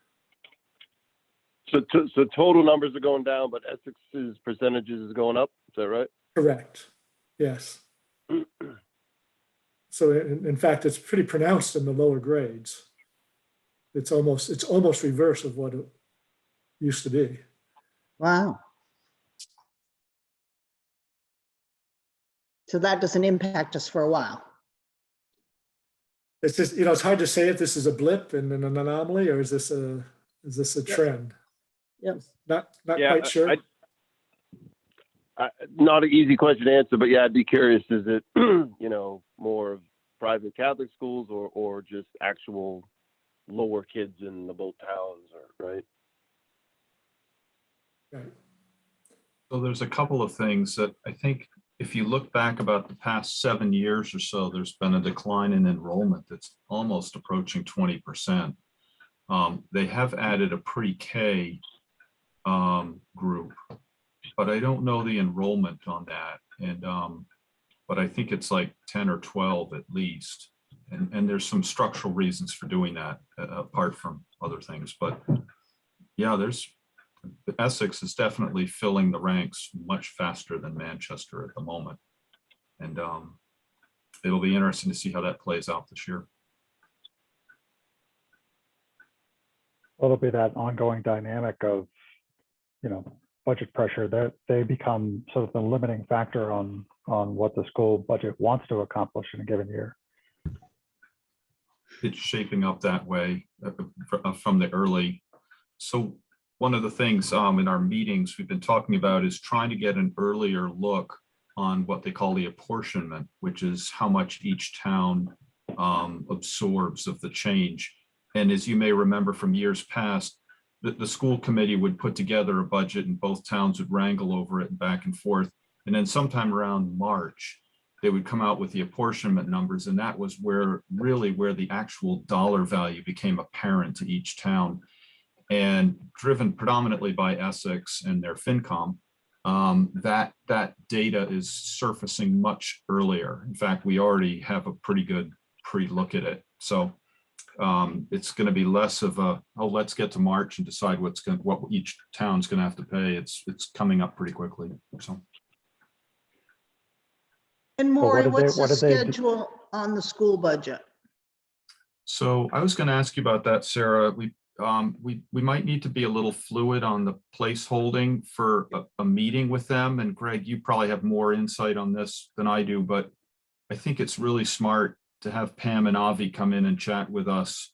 So total numbers are going down, but Essex's percentages is going up. Is that right? Correct. Yes. So in fact, it's pretty pronounced in the lower grades. It's almost reverse of what it used to be. Wow. So that doesn't impact us for a while. It's just, it's hard to say if this is a blip and an anomaly, or is this a trend? Yep. Not Yeah, quite sure. Not an easy question to answer, but yeah, I'd be curious, is it, more of private Catholic schools or just actual lower kids in the both towns, right? Right. So there's a couple of things that I think if you look back about the past 7 years or so, there's been a decline in enrollment that's almost approaching 20%. They have added a pre-K group, but I don't know the enrollment on that. And but I think it's like 10 or 12 at least. And there's some structural reasons for doing that apart from other things. But yeah, Essex is definitely filling the ranks much faster than Manchester at the moment. And it'll be interesting to see how that plays out this year. Well, it'll be that ongoing dynamic of, budget pressure that they become sort of the limiting factor on what the school budget wants to accomplish in a given year. It's shaping up that way from the early. So one of the things in our meetings we've been talking about is trying to get an earlier look on what they call the apportionment, which is how much each town absorbs of the change. And as you may remember from years past, the school committee would put together a budget and both towns would wrangle over it and back and forth. And then sometime around March, they would come out with the apportionment numbers. And that was where the actual dollar value became apparent to each town. And driven predominantly by Essex and their FinCom, that data is surfacing much earlier. In fact, we already have a pretty good pre-look at it. So it's going to be less of a, let's get to March and decide what each town's going to have to pay. It's coming up pretty quickly. So. And Maury, what's the what did they do? schedule on the school budget? So I was going to ask you about that, Sarah. We might need to be a little fluid on the placeholding for a meeting with them. And Greg, you probably have more insight on this than I do, but I think it's really smart to have Pam and Avi come in and chat with us,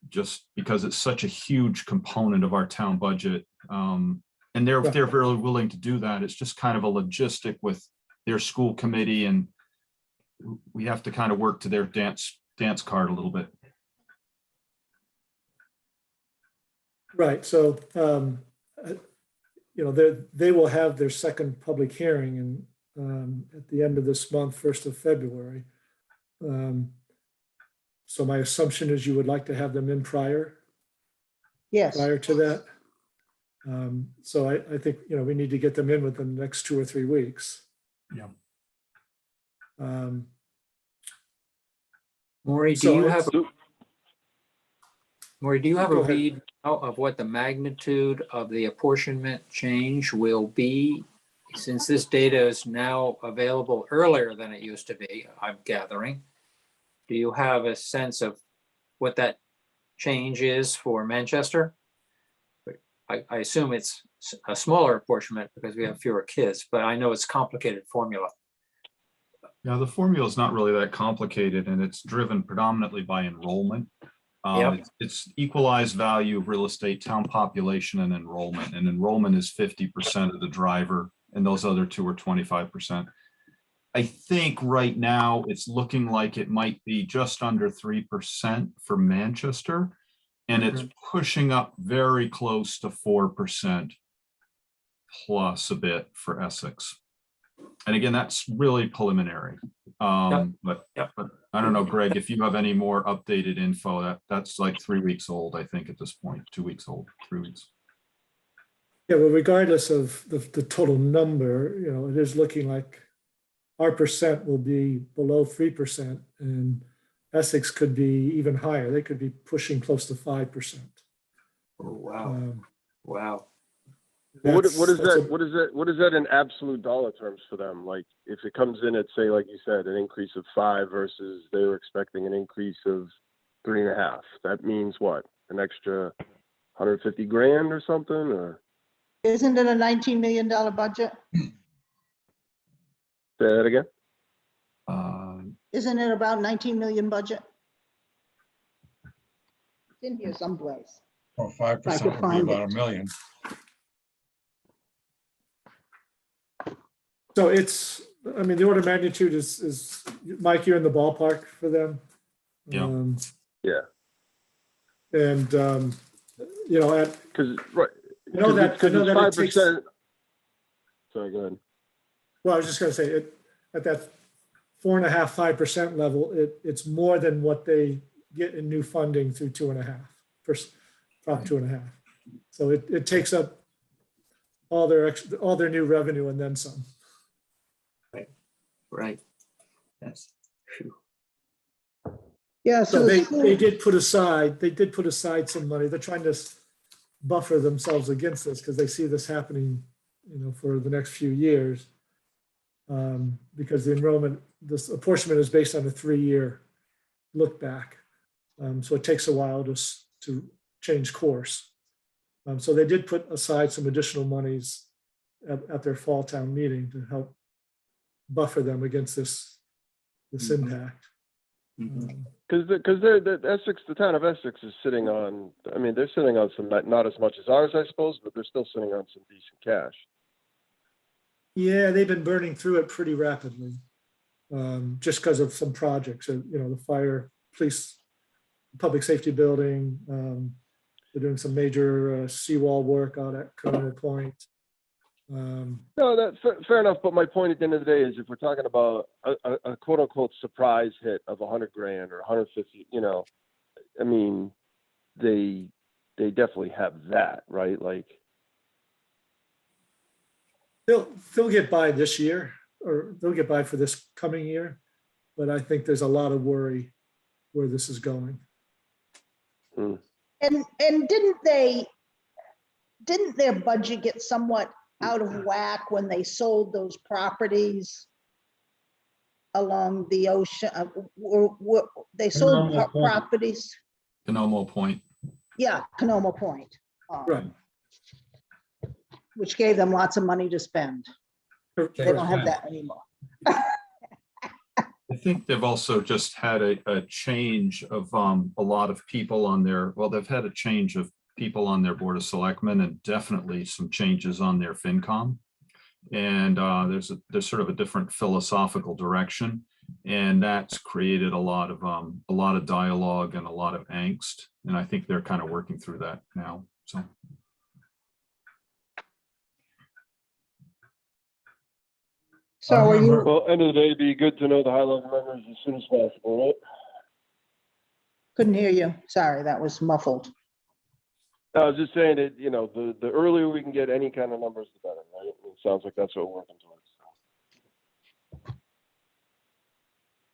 just because it's such a huge component of our town budget. And they're very willing to do that. It's just kind of a logistic with their school committee, and we have to kind of work to their dance card a little bit. Right. So, they will have their second public hearing at the end of this month, 1st of February. So my assumption is you would like to have them in prior to that. So I think, we need to get them in within the next 2 or 3 weeks. Yeah. Maury, do you have a Go ahead. read of what the magnitude of the apportionment change will be? Since this data is now available earlier than it used to be, I'm gathering. Do you have a sense of what that change is for Manchester? I assume it's a smaller apportionment because we have fewer kids, but I know it's a complicated formula. Yeah, the formula is not really that complicated, and it's driven predominantly by enrollment. It's equalized value of real estate, town population, and enrollment is 50% of the driver, and those other two are 25%. I think right now it's looking like it might be just under 3% for Manchester, and it's pushing up very close to 4% plus a bit for Essex. And again, that's really preliminary. But I don't know, Greg, if you have any more updated info, that's like 3 weeks old, I think, at this point, 2 weeks old, 3 weeks. Yeah, well, regardless of the total number, it is looking like our percent will be below 3%, and Essex could be even higher. They could be pushing close to 5%. Oh, wow. Wow. What That's- is that's a- that? What is that in absolute dollar terms for them? Like if it comes in at, say, like you said, an increase of 5 versus they were expecting an increase of 3.5, that means what? An extra 150 grand or something, or Isn't it a $19 million budget? say that again? Isn't it about 19 million budget? It's in here someplace. Well, 5% could would be find about it. $1 million. So it's, I mean, the order of magnitude is, Mike, you're in the ballpark for them. Yeah. Yeah, And, you know, at, because right, I know that, I know that it takes, 5%. Sorry, go ahead. well, I was just gonna say, at that 4.5%, 5% level, it's more than what they get in new funding through 2.5, first, Prop 2.5. So it takes up all their new revenue and then some. Right. Yes. Phew. Yeah, So so they the did put aside some money. They're trying to buffer themselves against this because they see this happening, you know, for the next few years. Because the enrollment, this apportionment is based on a 3-year look back. So it takes a while to change course. So they did put aside some additional monies at their fall town meeting to help buffer them against this impact. Mhm. Because the Essex, the town of Essex is sitting on, I mean, they're sitting on some, not as much as ours, I suppose, but they're still sitting on some decent cash. Yeah, they've been burning through it pretty rapidly, just because of some projects, you know, the fire, police, public safety building. They're doing some major seawall work out at Colonel Point. No, that's fair enough. But my point at the end of the day is, if we're talking about a quote unquote surprise hit of 100 grand or 150, you know, I mean, they definitely have that, right? Like, They'll get by this year, or they'll get by for this coming year, but I think there's a lot of worry where this is going. and didn't their budget get somewhat out of whack when they sold those properties along the ocean? They sold Canomo Point. properties. Canomo Point. Yeah, Canomo Point. Right. Which gave them lots of money to spend. They don't have that anymore. I think they've also just had a change of a lot of people on their, well, they've had a change of people on their Board of Selectmen and definitely some changes on their FinCom. And there's sort of a different philosophical direction. And that's created a lot of dialogue and a lot of angst. And I think they're kind of working through that now, so. So are you, well, end of the day, it'd be good to know the high level numbers as soon as possible, right? couldn't hear you. Sorry, that was muffled. I was just saying that, you know, the earlier we can get any kind of numbers, the better, right? It sounds like that's what we're working towards.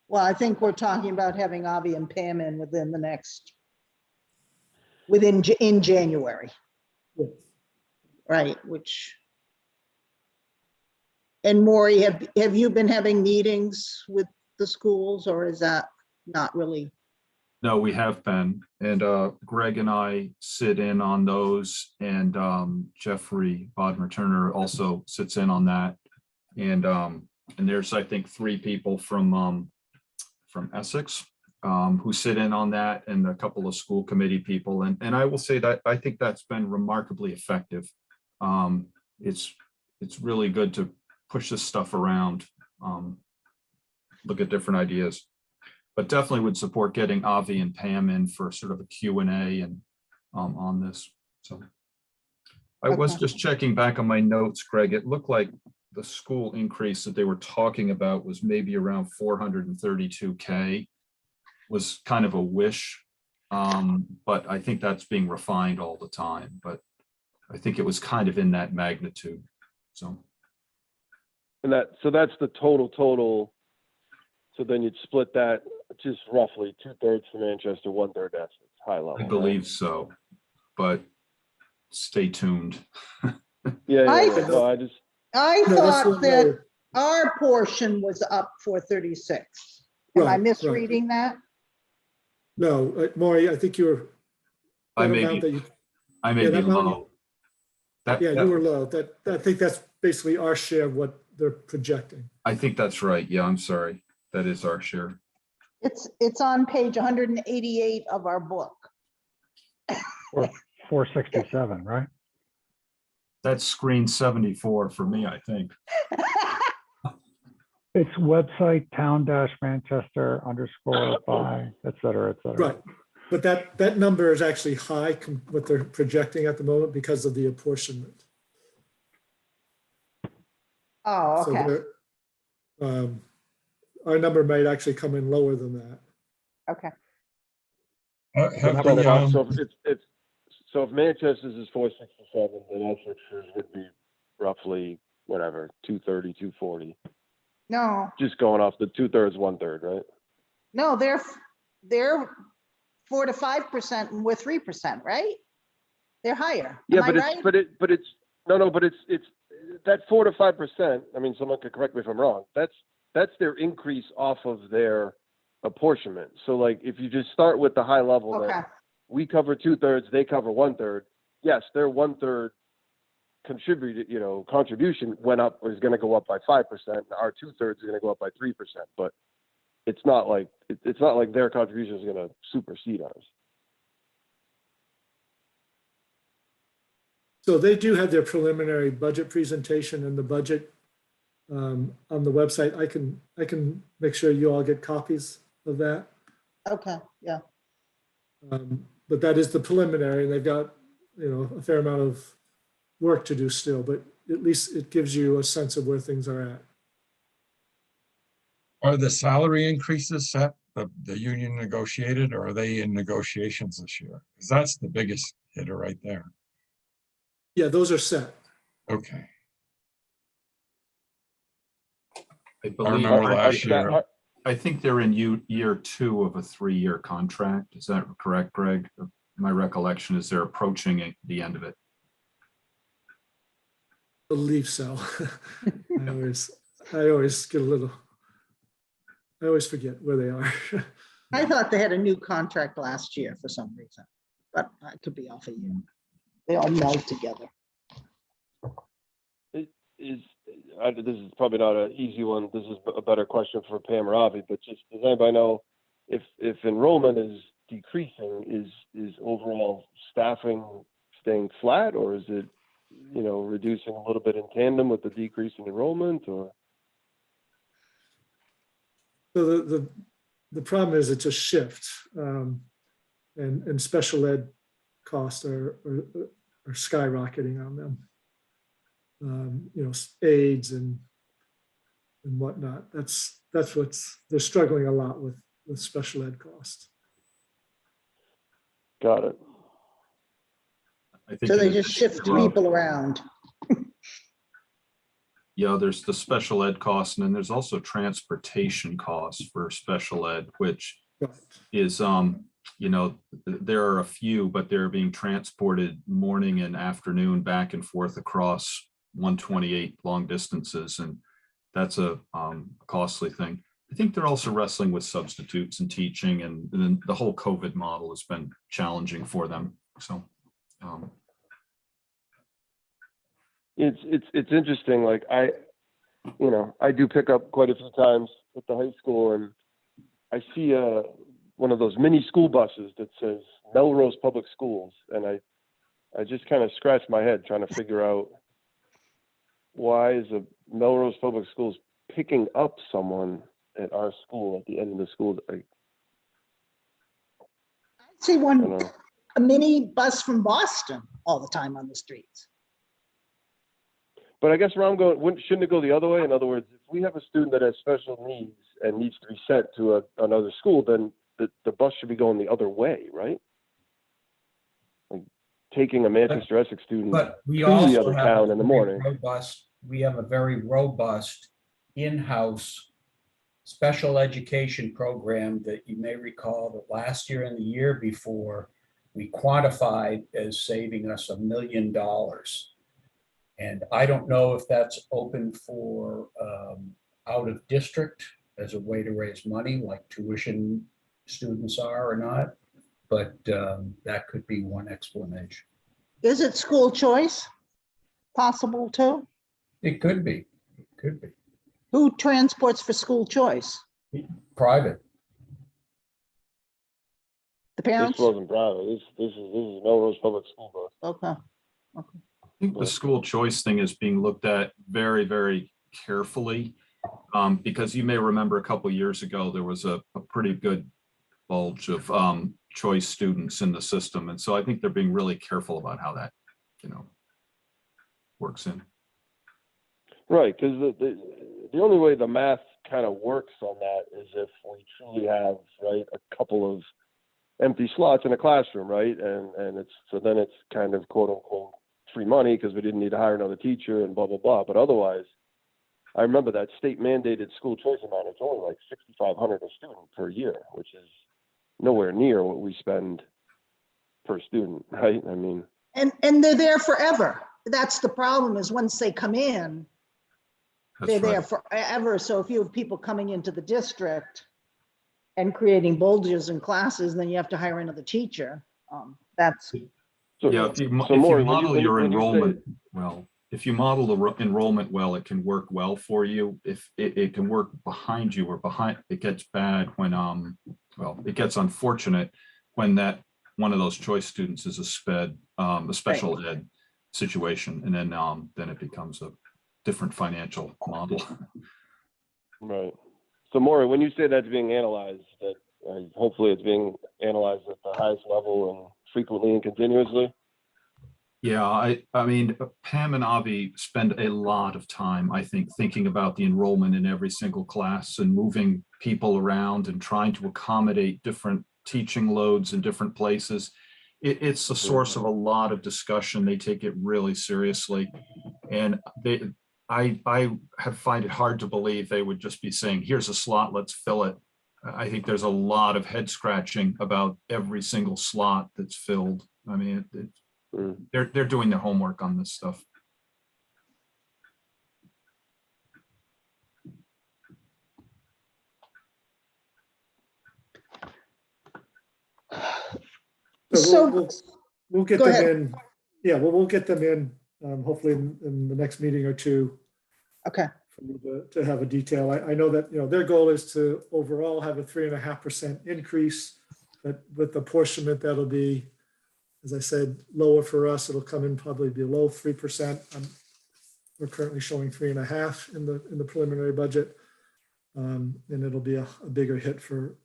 Well, I think we're talking about having Avi and Pam in within the next, in January, Yeah. right, which. And Maury, have you been having meetings with the schools, or is that not really? No, we have been, and Greg and I sit in on those, and Jeffrey Bodmer Turner also sits in on that. And there's, I think, 3 people from Essex who sit in on that, and a couple of school committee people. And I will say that I think that's been remarkably effective. It's really good to push this stuff around, look at different ideas. But definitely would support getting Avi and Pam in for sort of a Q&A and on this. So I was Okay. just checking back on my notes, Greg. It looked like the school increase that they were talking about was maybe around 432K, was kind of a wish. But I think that's being refined all the time. But I think it was kind of in that magnitude. So. And so that's the total. So then you'd split that just roughly 2/3 for Manchester, 1/3 Essex, high level. I believe so, but stay tuned. Yeah, I- yeah, yeah. No, I just, I No, that's thought the that lower. our portion was up 436. Am I Right, right. misreading that? No, Maury, I think you're, I that may amount that be, you, I may yeah, be that amount you- low. That, yeah, you that- were low. I think that's basically our share of what they're projecting. I think that's right. Yeah, I'm sorry. That is our share. It's on page 188 of our book. Or 467, right? That's screen 74 for me, I think. It's website town-manchester_by, et cetera, et cetera. Right. But that number is actually high, what they're projecting at the moment because of the apportionment. Oh, So okay, our number might actually come in lower than that. okay. Have so the, if Manchester's is 467, then Essex's would be roughly, whatever, 230, 240. No, Just going off the 2/3, 1/3, right? no, they're 4 to 5% and we're 3%, right? They're higher. Yeah, Am I but right? it's that 4 to 5%. I mean, someone could correct me if I'm wrong. That's their increase off of their apportionment. So like, if you just start with the high level Okay, that we cover 2/3, they cover 1/3. Yes, their 1/3 contribution went up, or is going to go up by 5%. Our 2/3 is going to go up by 3%. But it's not like their contribution is going to supersede ours. So they do have their preliminary budget presentation and the budget on the website. I can make sure you all get copies of that. okay, yeah. But that is the preliminary, and they've got, a fair amount of work to do still, but at least it gives you a sense of where things are at. are the salary increases set, the union negotiated, or are they in negotiations this year? Because that's the biggest hitter right there. Yeah, those are set. Okay. I I believe, remember Our last sta- year, our- I think they're in year 2 of a 3-year contract. Is that correct, Greg? My recollection is they're approaching the end of it. Believe so. I always get a little, I always forget where they are. I thought they had a new contract last year for some reason, but I could be off a year. They all meld together. This is probably not an easy one. This is a better question for Pam or Avi, but just does anybody know if enrollment is decreasing, is overall staffing staying flat, or is it, reducing a little bit in tandem with the decrease in enrollment, or? So the problem is it's a shift, and special ed costs are skyrocketing on them. Aids and whatnot. That's they're struggling a lot with special ed costs. Got it. I think So they in just addition shift to, people around. Yeah, there's the special ed costs, and then there's also transportation costs for special ed, which Right. is, there are a few, but they're being transported morning and afternoon back and forth across 128 long distances, and that's a costly thing. I think they're also wrestling with substitutes and teaching, and then the whole COVID model has been challenging for them. So, It's interesting. Like I do pick up quite a few times at the high school, and I see one of those mini school buses that says Melrose Public Schools, and I just kind of scratch my head trying to figure out why is a Melrose Public Schools picking up someone at our school at the end of the school day. I see I don't know. a mini bus from Boston all the time on the streets. But I guess where I'm going, shouldn't it go the other way? In other words, if we have a student that has special needs and needs to be sent to another school, then the bus should be going the other way, right? Like taking a Manchester Essex student But we to the also other have town in the morning. we have a very robust in-house special education program that you may recall that last year and the year before, we quantified as saving us $1 million. And I don't know if that's open for out of district as a way to raise money, like tuition students are or not, but that could be one explanation. Is it school choice? Possible too? It could be, it could be Who transports for school choice? private. The This parents? wasn't private. This is Melrose Public School bus. Okay. I think the school choice thing is being looked at very, very carefully. Because you may remember a couple of years ago, there was a pretty good bulge of choice students in the system. And so I think they're being really careful about how that, works in. Right, because the only way the math kind of works on that is if we truly have, right, a couple of empty slots in a classroom, right? And then it's kind of quote unquote free money because we didn't need to hire another teacher and blah, blah, blah. But otherwise, I remember that state mandated school choice amount. It's only like $6,500 a student per year, which is nowhere near what we spend per student, right? I mean, And they're there forever. That's the problem, is once they come in, they're That's there right. forever. So if you have people coming into the district and creating bulges in classes, then you have to hire another teacher. That's, so, Yeah, if you Maury, when model your when you say- enrollment well, if you model the enrollment well, it can work well for you. If it can work behind you or behind, it gets bad when, it gets unfortunate when that one of those choice students is a special ed situation. And then it becomes a different financial model. Right. So Maury, when you say that's being analyzed, that hopefully it's being analyzed at the highest level and frequently and continuously. Yeah, I mean, Pam and Avi spend a lot of time, I think, thinking about the enrollment in every single class and moving people around and trying to accommodate different teaching loads in different places. It's a source of a lot of discussion. They take it really seriously. And I find it hard to believe they would just be saying, here's a slot, let's fill it. I think there's a lot of head scratching about every single slot that's filled. I mean, they're doing their homework on this stuff. So we'll get go them ahead. in. Yeah, well, we'll get them in, hopefully in the next meeting or two. Okay. For you to have a detail. I know that, their goal is to overall have a 3.5% increase, but with apportionment, that'll be, as I said, lower for us. It'll come in probably below 3%. We're currently showing 3.5 in the preliminary budget. And it'll be a bigger hit for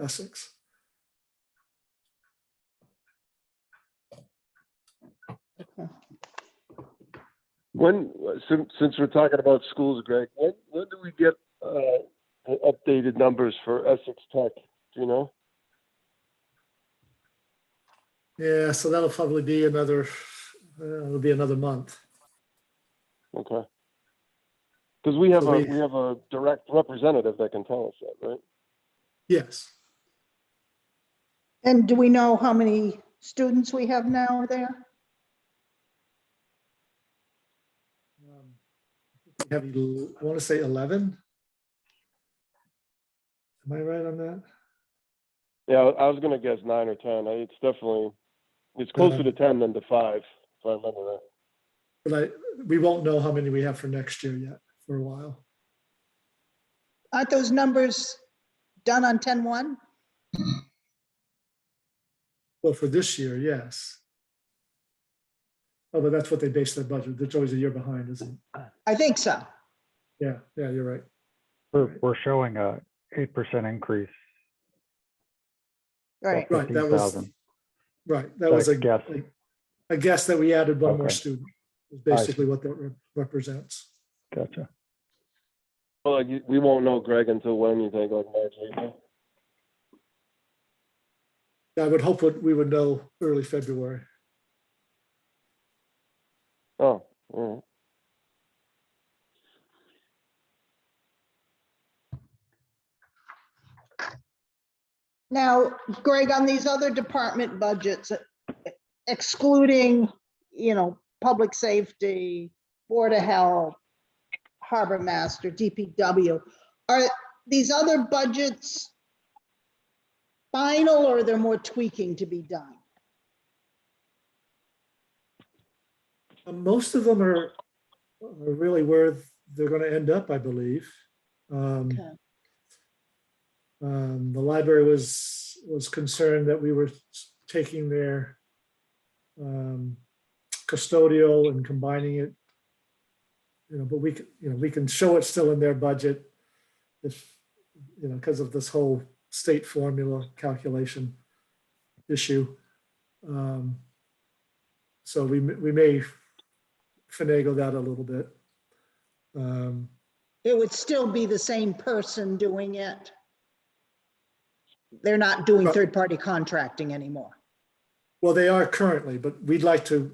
Essex. When, since we're talking about schools, Greg, when do we get updated numbers for Essex Tech? Do you know? Yeah, so that'll probably be it'll be another month. Okay. Because we have a direct representative that can tell us that, right? Yes. And do we know how many students we have now there? I want to say 11. Am I right on that? Yeah, I was gonna guess 9 or 10. It's closer to 10 than to 5, if I remember that. But we won't know how many we have for next year yet for a while. Aren't those numbers done on 10/1? Well, for this year, yes. Oh, but that's what they base their budget. It's always a year behind, isn't it? I think so. Yeah, you're right. We're showing a 8% increase. Right. Right, that was 15,000. right. That was a guess. a guess that we added one more Okay. student. Is basically what that represents. Gotcha. Well, we won't know, Greg, until when you think, like March, April? I would hope we would know early February. Oh, all right. Now, Greg, on these other department budgets, excluding, public safety, Board of Health, Harbor Master, DPW. Are these other budgets final, or are there more tweaking to be done? Most of them are really where they're going to end up, I believe. Okay. The library was concerned that we were taking their custodial and combining it, but we can show it still in their budget if, because of this whole state formula calculation issue. So we may finagle that a little bit. It would still be the same person doing it. They're not doing third-party contracting anymore. Well, they are currently, but we'd like to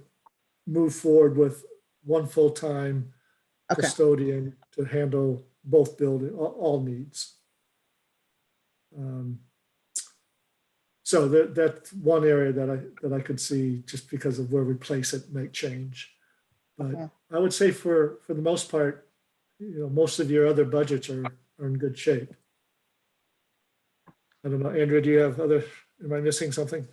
move forward with one full-time Okay. custodian to handle both building, all needs. So that's one area that I could see, just because of where we place it, make change. But Okay. I would say for the most part, most of your other budgets are in good shape. I don't know, Andrea, do you have am I missing something?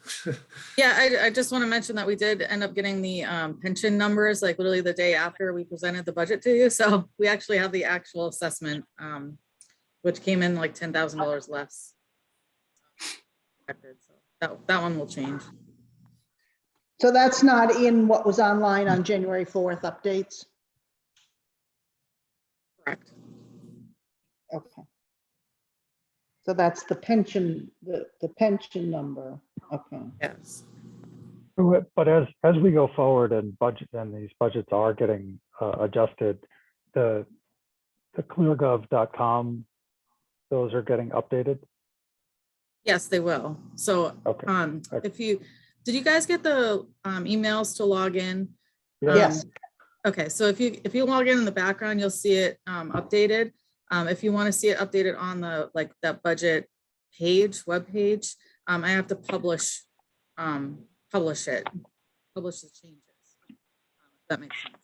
Yeah, I just want to mention that we did end up getting the pension numbers, like literally the day after we presented the budget to you. So we actually have the actual assessment, which came in like $10,000 less. So that one will change. So that's not in what was online on January 4th updates? Correct. Okay. So that's the pension, the pension number. Okay. Yes. But as we go forward and these budgets are getting adjusted, the cleargov.com, those are getting updated. Yes, they will. So Okay. Did you guys get the emails to log in? Yes. Okay, so if you log in the background, you'll see it updated. If you want to see it updated on that budget page, web page, I have to publish the changes. If that makes sense.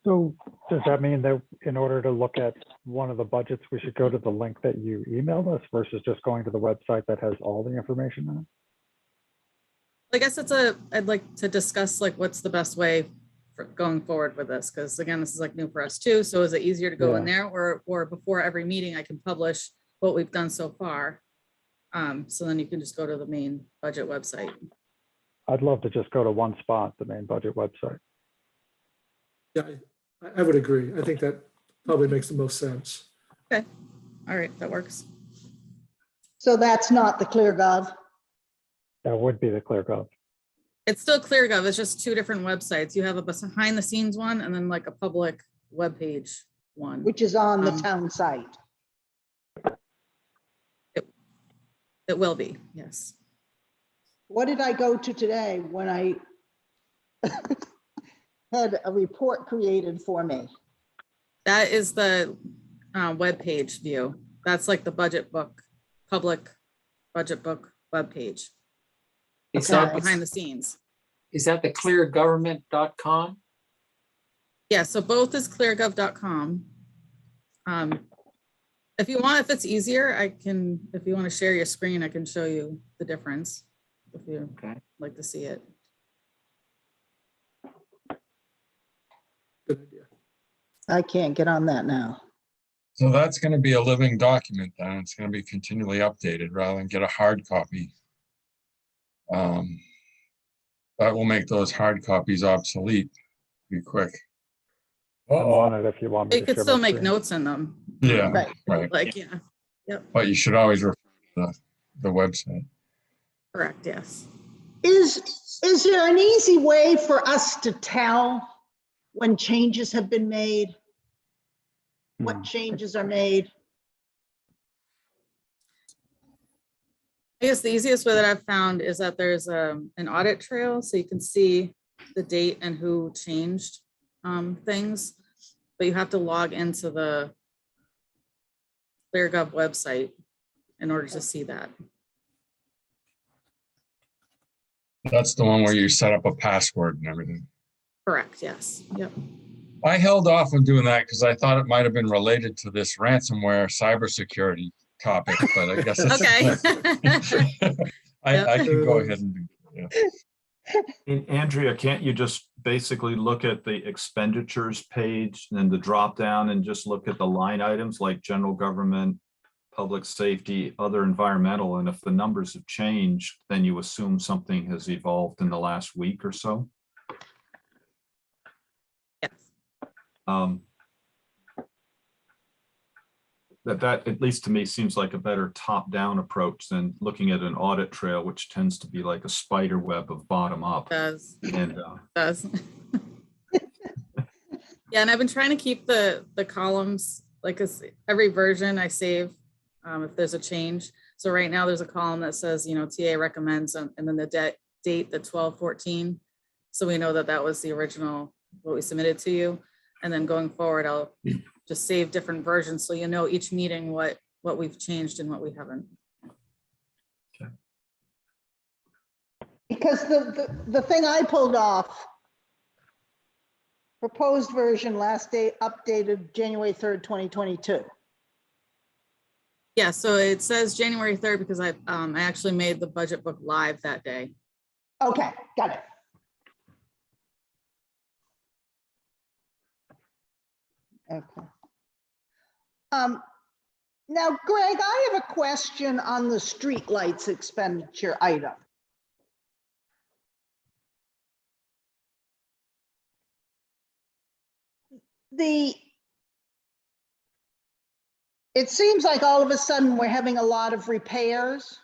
So does that mean that in order to look at one of the budgets, we should go to the link that you emailed us versus just going to the website that has all the information on it? I guess I'd like to discuss what's the best way for going forward with this, because again, this is new for us too. So is it easier to go in there, or before every meeting I can publish what we've done so far? So then you can just go to the main budget website. I'd love to just go to one spot, the main budget website. Yeah, I would agree. I think that probably makes the most sense. Okay, all right, that works. So that's not the ClearGov? That would be the ClearGov. It's still ClearGov. It's just two different websites. You have a behind the scenes one and then a public webpage one. Which is on the town site. It will be, yes. What did I go to today when I had a report created for me? That is the webpage view. That's the budget book, public budget book webpage. Is Not that behind the scenes. Is that the cleargovernment.com? Yeah, so both is cleargov.com. If you want, if it's easier, if you want to share your screen, I can show you the difference if you like to see it. Good idea. I can't get on that now. So that's going to be a living document then. It's going to be continually updated rather than get a hard copy. That will make those hard copies obsolete pretty quick. I'm on it if you want me You to could share still my make screen. notes in them. Yeah, Right. right. Yeah, But you should always refer to the website. correct, yes. Is there an easy way for us to tell when changes have been made? What changes are made? I guess the easiest way that I've found is that there's an audit trail, so you can see the date and who changed things, but you have to log into the ClearGov website in order to see that. That's the one where you set up a password and everything. Correct, yes, yep. I held off on doing that because I thought it might have been related to this ransomware cybersecurity topic, but I guess it's. Okay. I can go ahead and do, yeah. And Andrea, can't you just basically look at the expenditures page and then the drop down and just look at the line items like general government, public safety, other environmental, and if the numbers have changed, then you assume something has evolved in the last week or so? Yes. That at least to me seems like a better top-down approach than looking at an audit trail, which tends to be like a spider web of bottom up. Does. And Does. Yeah, and I've been trying to keep the columns, like every version I save if there's a change. So right now there's a column that says, TA recommends, and then the date, the 12/14. So we know that that was the original, what we submitted to you. And then going forward, I'll just save different versions. So each meeting what we've changed and what we haven't. Because the thing I pulled off, proposed version last day updated January 3rd, 2022. Yeah, so it says January 3rd because I actually made the budget book live that day. Okay, got it. Okay. Now, Greg, I have a question on the streetlights expenditure item. It seems like all of a sudden we're having a lot of repairs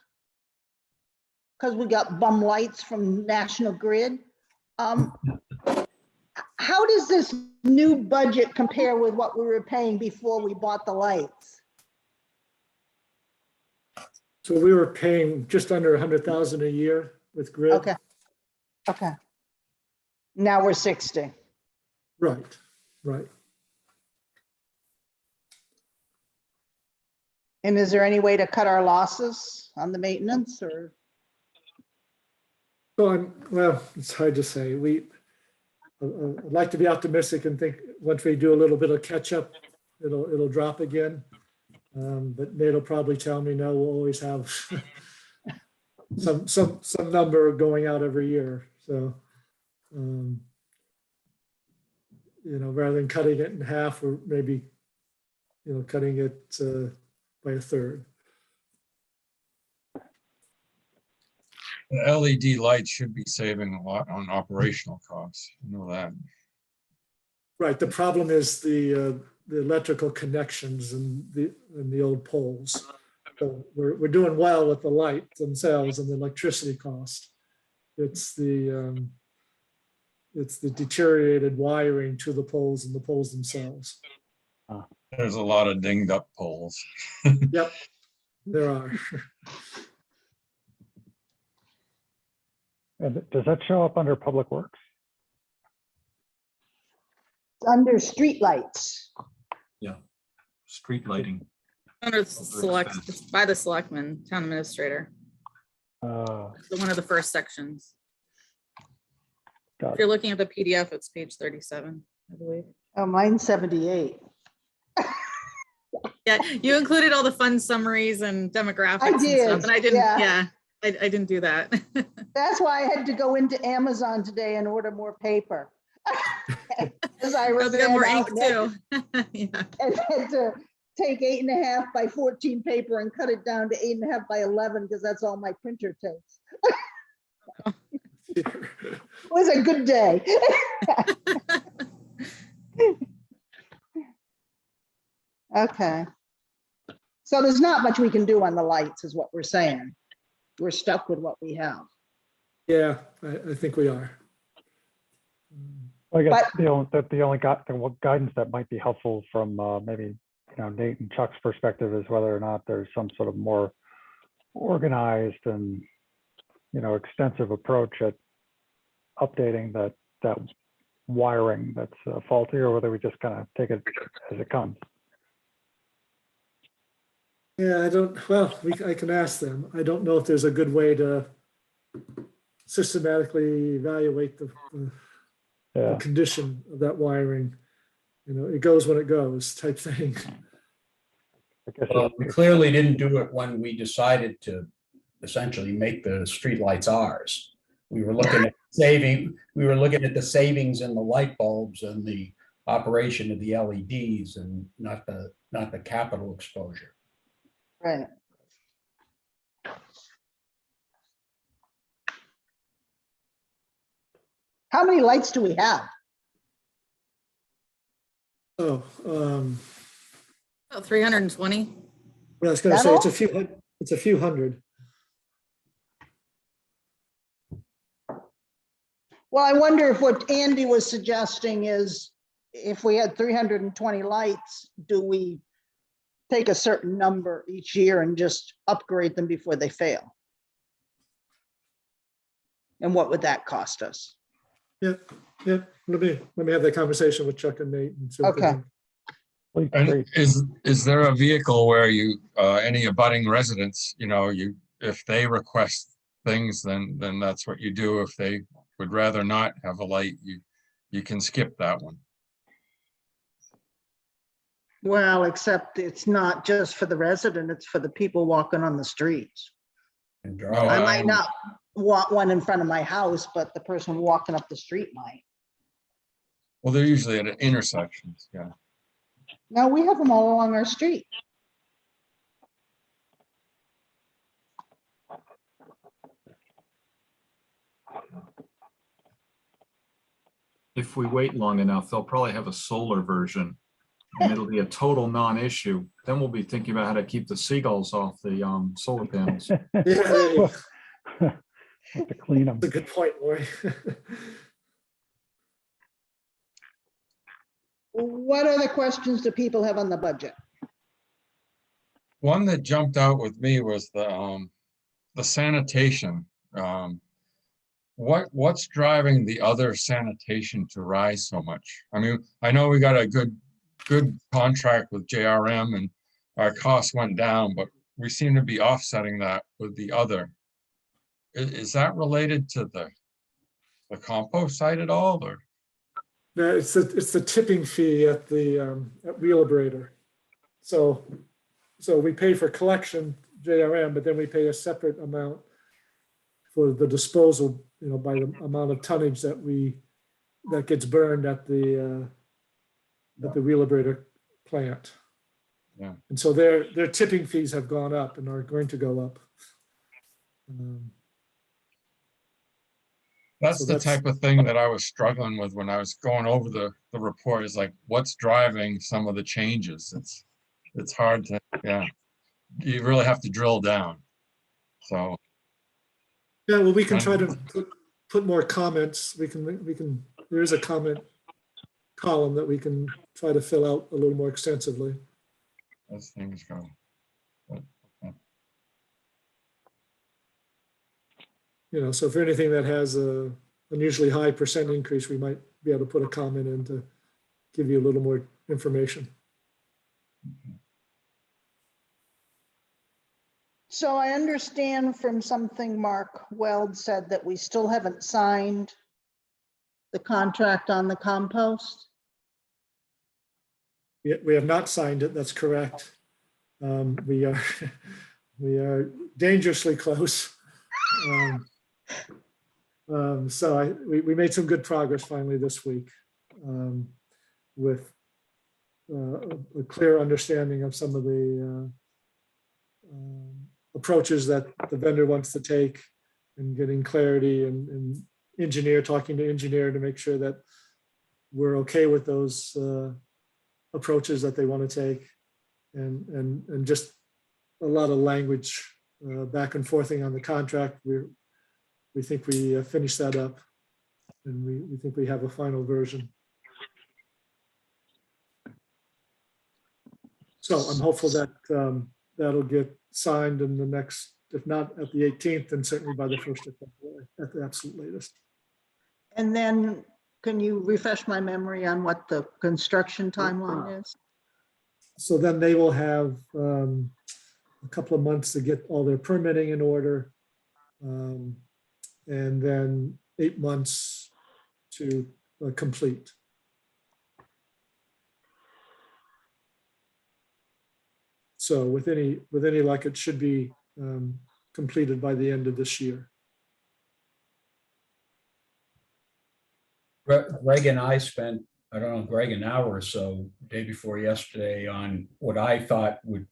because we got bum lights from National Grid. How does this new budget compare with what we were paying before we bought the lights? So we were paying just under 100,000 a year with Grid. Okay. Okay. Now we're 60. Right, right. And is there any way to cut our losses on the maintenance or? So well, it's hard to say. I'd like to be optimistic and think once we do a little bit of catch up, it'll drop again. But Nate will probably tell me no, we'll always have some number going out every year. So, rather than cutting it in half, or maybe, cutting it by a third. The LED lights should be saving a lot on operational costs. You know that. Right. The problem is the electrical connections and the old poles. So we're doing well with the lights themselves and the electricity cost. It's the deteriorated wiring to the poles and the poles themselves. There's a lot of dinged up poles. Yep, there are. And does that show up under Public Works? Under streetlights. yeah, street lighting. Under it's by the selectman, town administrator. One of the first sections. Got If you're looking at the PDF, it's page 37, I believe. Oh, mine's 78. Yeah, you included all the fund summaries and demographics and did, stuff, and I didn't. yeah. I didn't do that. That's why I had to go into Amazon today and order more paper. Because I I've got more ink too. Yeah. And had to take 8.5 by 14 paper and cut it down to 8.5 by 11 because that's all my printer takes. It was a good day. Okay. So there's not much we can do on the lights is what we're saying. We're stuck with what we have. Yeah, I think we are. I guess the only guidance that might be helpful from maybe Nate and Chuck's perspective is whether or not there's some sort of more organized and extensive approach at updating that wiring that's faulty, or whether we just kind of take it as it comes. Yeah, I can ask them. I don't know if there's a good way to systematically evaluate the Yeah. condition of that wiring. You know, it goes when it goes type thing. I guess Well, we clearly didn't do it when we decided to essentially make the streetlights ours. We were looking at the savings in the light bulbs and the operation of the LEDs and not the capital exposure. Right. How many lights do we have? Oh, About 320. I was going to That say all? it's a few hundred. Well, I wonder if what Andy was suggesting is if we had 320 lights, do we take a certain number each year and just upgrade them before they fail? And what would that cost us? Yeah. Let me have that conversation with Chuck and Nate and see what they Okay. think. Fleet's And great. is there a vehicle where you, any abutting residents, you know, if they request things, then that's what you do. If they would rather not have a light, you can skip that one. Well, except it's not just for the resident, it's for the people walking on the streets. And No, drive. I might not want one in front of my house, but the person walking up the street might. Well, they're usually at intersections, yeah. No, we have them all along our street. If we wait long enough, they'll probably have a solar version and it'll be a total non-issue. Then we'll be thinking about how to keep the seagulls off the solar panels. Yeah, Have to clean them. that's a good point, Lori. What other questions do people have on the budget? One that jumped out with me was the sanitation. What's driving the other sanitation to rise so much? I mean, I know we got a good contract with JRM and our costs went down, but we seem to be offsetting that with the other. Is that related to the compost site at all, or? No, it's the tipping fee at the at Wheelabrator. So we pay for collection, JRM, but then we pay a separate amount for the disposal, you know, by the amount of tonnage that gets burned at the Wheelabrator plant. Yeah. And so their tipping fees have gone up and are going to go up. That's So the type of thing that I was struggling with when I was going over the report, is like, what's driving some of the changes? It's hard to, yeah, you really have to drill down. So, Yeah, well, we can try to put more comments. We can, there is a comment column that we can try to fill out a little more extensively. as things go. But, okay. You know, so for anything that has a unusually high percent increase, we might be able to put a comment in to give you a little more information. So I understand from something Mark Weld said that we still haven't signed the contract on the compost. We have not signed it, that's correct. We are dangerously close. So we made some good progress finally this week with a clear understanding of some of the approaches that the vendor wants to take, and getting clarity and talking to engineer to make sure that we're okay with those approaches that they want to take, and just a lot of language back and forthing on the contract. We think we finished that up, and we think we have a final version. So I'm hopeful that that'll get signed in the next, if not at the 18th, then certainly by the 1st of February at the absolute latest. And then can you refresh my memory on what the construction timeline is? So then they will have a couple of months to get all their permitting in order. And then 8 months to complete. So with any luck, it should be completed by the end of this year. Greg and I spent, I don't know, Greg, an hour or so day before yesterday on what I thought would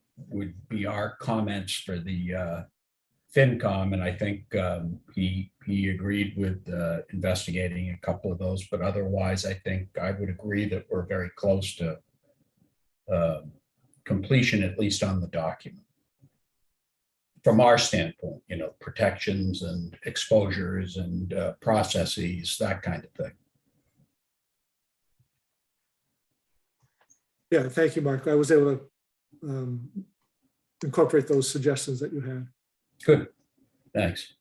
be our comments for the FinCom, and I think he agreed with investigating a couple of those, but otherwise, I think I would agree that we're very close to completion, at least on the document. From our standpoint, you know, protections and exposures and processes, that kind of thing. Yeah, thank you, Mark. I was able to incorporate those suggestions that you had. Good, thanks.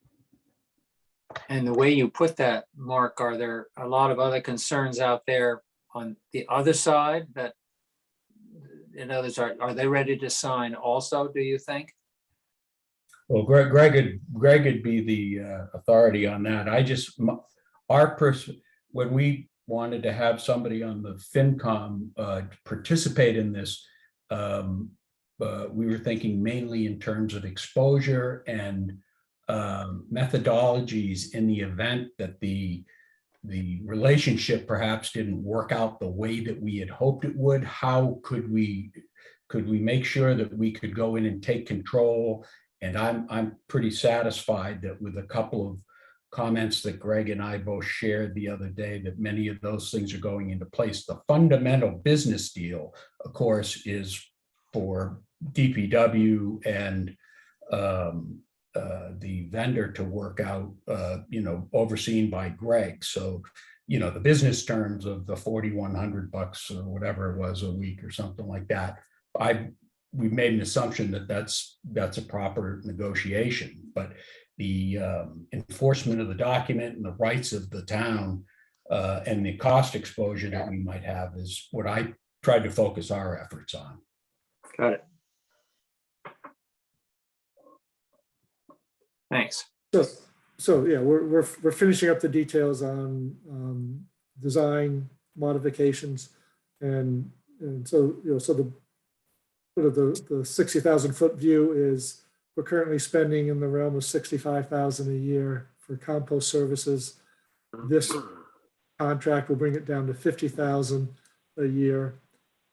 And the way you put that, Mark, are there a lot of other concerns out there on the other side that, in others, are they ready to sign also, do you think? Well, Greg would be the authority on that. I just, when we wanted to have somebody on the FinCom participate in this, we were thinking mainly in terms of exposure and methodologies in the event that the relationship perhaps didn't work out the way that we had hoped it would. How could we make sure that we could go in and take control? And I'm pretty satisfied that with a couple of comments that Greg and I both shared the other day, that many of those things are going into place. The fundamental business deal, of course, is for DPW and the vendor to work out, you know, overseen by Greg. So, you know, the business terms of the $4,100 or whatever it was a week or something like that, we've made an assumption that that's a proper negotiation, but the enforcement of the document and the rights of the town and the cost exposure that we might have is what I tried to focus our efforts on. Got it. Thanks. So yeah, we're finishing up the details on design modifications, and so, you know, so the sort of the 60,000 foot view is we're currently spending in the realm of 65,000 a year for compost services. This contract will bring it down to 50,000 a year,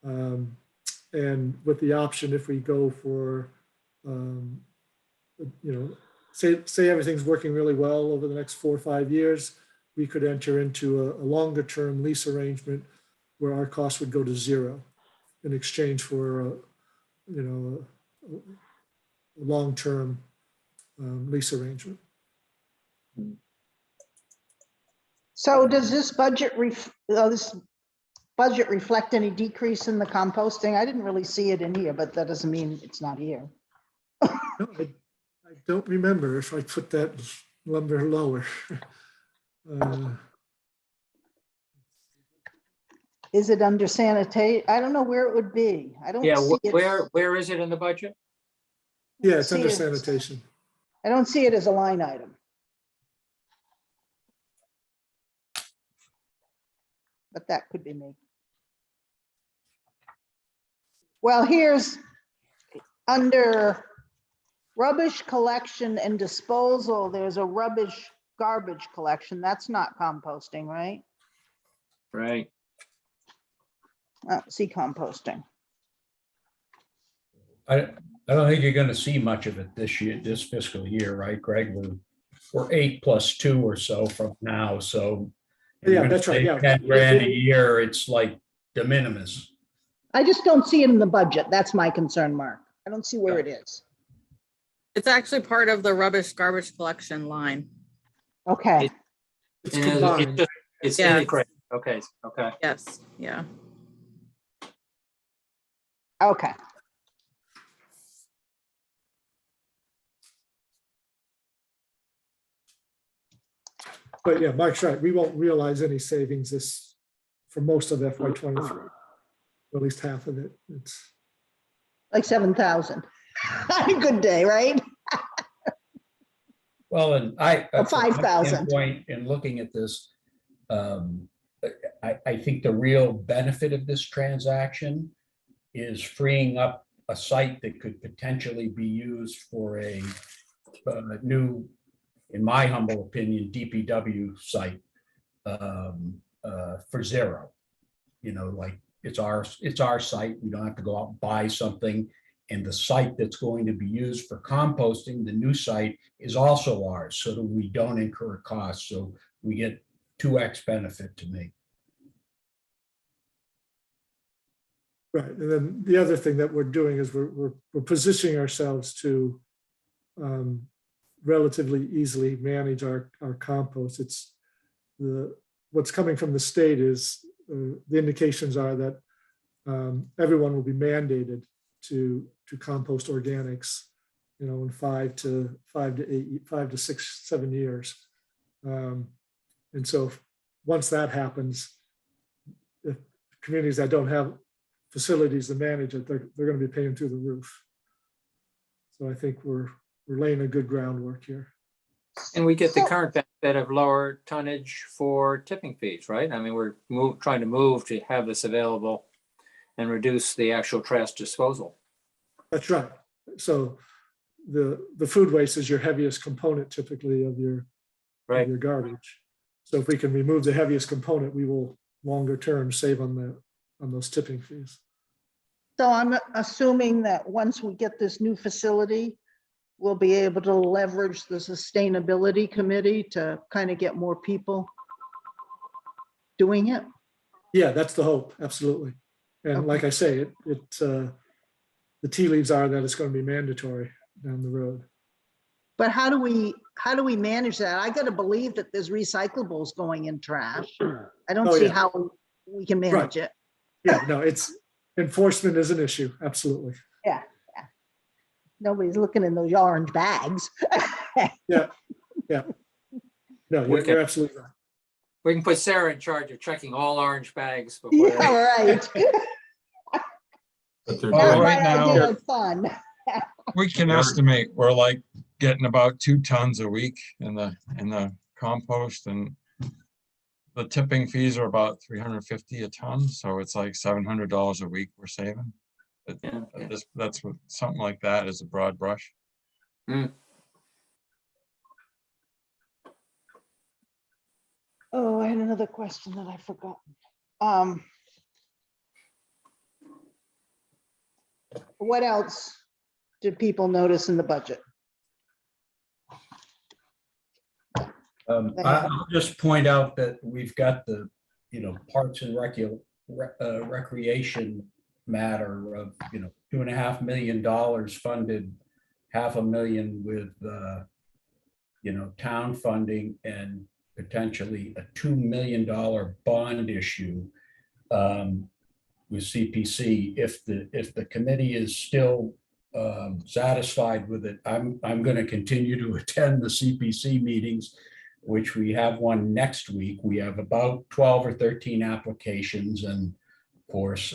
and with the option, if we go for you know, say everything's working really well over the next 4 or 5 years, we could enter into a longer term lease arrangement where our cost would go to zero in exchange for you know, a long-term lease arrangement. So does this budget reflect any decrease in the composting? I didn't really see it in here, but that doesn't mean it's not here. No, I don't remember if I put that number lower. Is it under sanitation? I don't know where it would be. I don't Yeah, see it. where is it in the budget? Yeah, it's See under it. sanitation. I don't see it as a line item. But that could be me. Well, here's under rubbish collection and disposal, there's a rubbish garbage collection. That's not composting, right? Right. I don't see composting. I don't think you're going to see much of it this year, this fiscal year, right, Greg? We're 8 + 2 or so from now, so Yeah, that's right. Yeah, 10 grand a year, it's like de minimis. I just don't see it in the budget. That's my concern, Mark. I don't see where it is. It's actually part of the rubbish garbage collection line. Okay. it's And combined. it's Yeah. integrated. Okay, okay. Yes, yeah. Okay. But yeah, Mike's right. We won't realize any savings this for most of FY23, or at least half of it. It's Like 7,000. Good day, right? Well, and I, Or from my 5,000. standpoint in looking at this, I think the real benefit of this transaction is freeing up a site that could potentially be used for a new, in my humble opinion, DPW site for zero. You know, like it's our site. We don't have to go out and buy something. And the site that's going to be used for composting, the new site, is also ours, so that we don't incur costs. So we get 2x benefit to me. Right, and then the other thing that we're doing is we're positioning ourselves to relatively easily manage our compost. It's what's coming from the state is the indications are that everyone will be mandated to compost organics, you know, in 5 to 6, 7 years. And so once that happens, if communities that don't have facilities to manage it, they're going to be paying through the roof. So I think we're laying a good groundwork here. And we get the current benefit of lower tonnage for tipping fees, right? I mean, we're trying to move to have this available and reduce the actual trash disposal. That's right. So the food waste is your heaviest component typically of your garbage. So if we can remove the heaviest component, we will longer term save on those tipping fees. So I'm assuming that once we get this new facility, we'll be able to leverage the sustainability committee to kind of get more people doing it. Yeah, that's the hope. Absolutely. And Okay. like I say, the tea leaves are that it's going to be mandatory down the road. But how do we manage that? I got to believe that there's recyclables going in trash. I don't Oh, see yeah. how we can manage it. Yeah, no, it's enforcement is an issue. Absolutely. Yeah. Nobody's looking in those orange bags. Yeah. No, you're absolutely right. We can put Sarah in charge of checking all orange bags before they. Yeah, right. But they're Well, That's doing, right my now- idea of fun. We can Very- estimate we're like getting about 2 tons a week in the compost, and the tipping fees are about $350 a ton. So it's like $700 a week we're saving. Yeah. That's what something like that is a broad brush. Oh, I had another question that I forgot. What else did people notice in the budget? I'll just point out that we've got the, Parks and Recreation matter of, $2.5 million funded, $500,000 with, town funding, and potentially a $2 million bond issue with CPC. If the committee is still satisfied with it, I'm going to continue to attend the CPC meetings, which we have one next week. We have about 12 or 13 applications, and of course,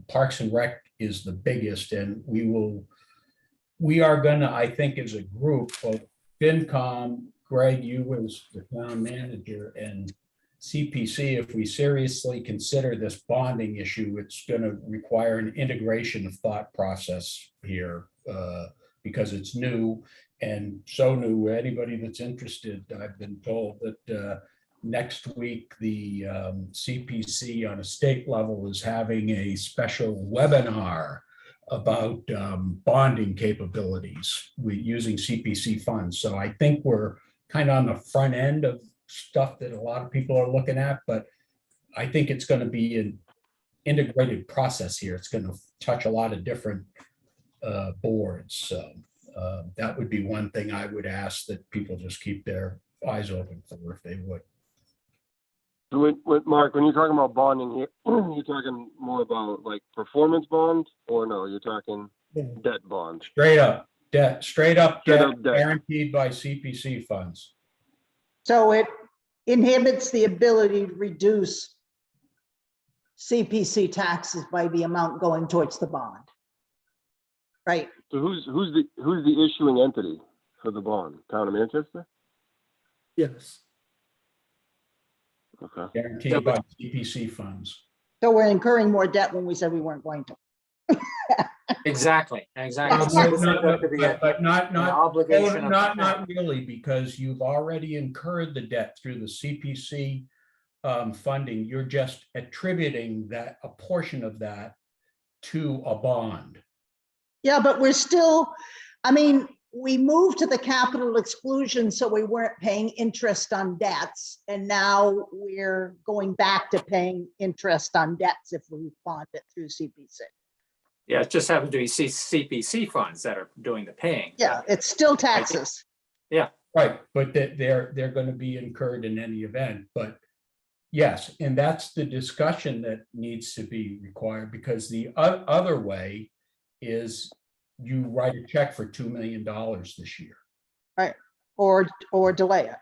Parks and Rec is the biggest, and we are gonna, I think, as a group of FinCom, Greg, you as the town manager, and CPC, if we seriously consider this bonding issue, it's going to require an integration of thought process here because it's new. And so new, anybody that's interested, I've been told that next week, the CPC on a state level is having a special webinar about bonding capabilities using CPC funds. So I think we're kind of on the front end of stuff that a lot of people are looking at, but I think it's going to be an integrated process here. It's going to touch a lot of different boards. So that would be one thing I would ask that people just keep their eyes open for if they would. With Mark, when you're talking about bonding here, you're talking more about like performance bond, or no, you're talking debt bond? Straight up debt, Straight up debt. guaranteed by CPC funds. So it inhibits the ability to reduce CPC taxes by the amount going towards the bond. Right? So who's the issuing entity for the bond? Town of Manchester? Yes. Okay. guaranteed by CPC funds. So we're incurring more debt when we said we weren't going to. Exactly, exactly. No, So no, this is no, going to be but not, an not, obligation of the town. not really, because you've already incurred the debt through the CPC funding. You're just attributing that, a portion of that to a bond. Yeah, but we're still, I mean, we moved to the capital exclusion, so we weren't paying interest on debts. And now we're going back to paying interest on debts if we bond it through CPC. Yeah, it just happens to be CPC funds that are doing the paying. Yeah, it's still taxes. Right, but that they're going to be incurred in any event, but yes, and that's the discussion that needs to be required, because the other way is you write a check for $2 million this year. Or delay it.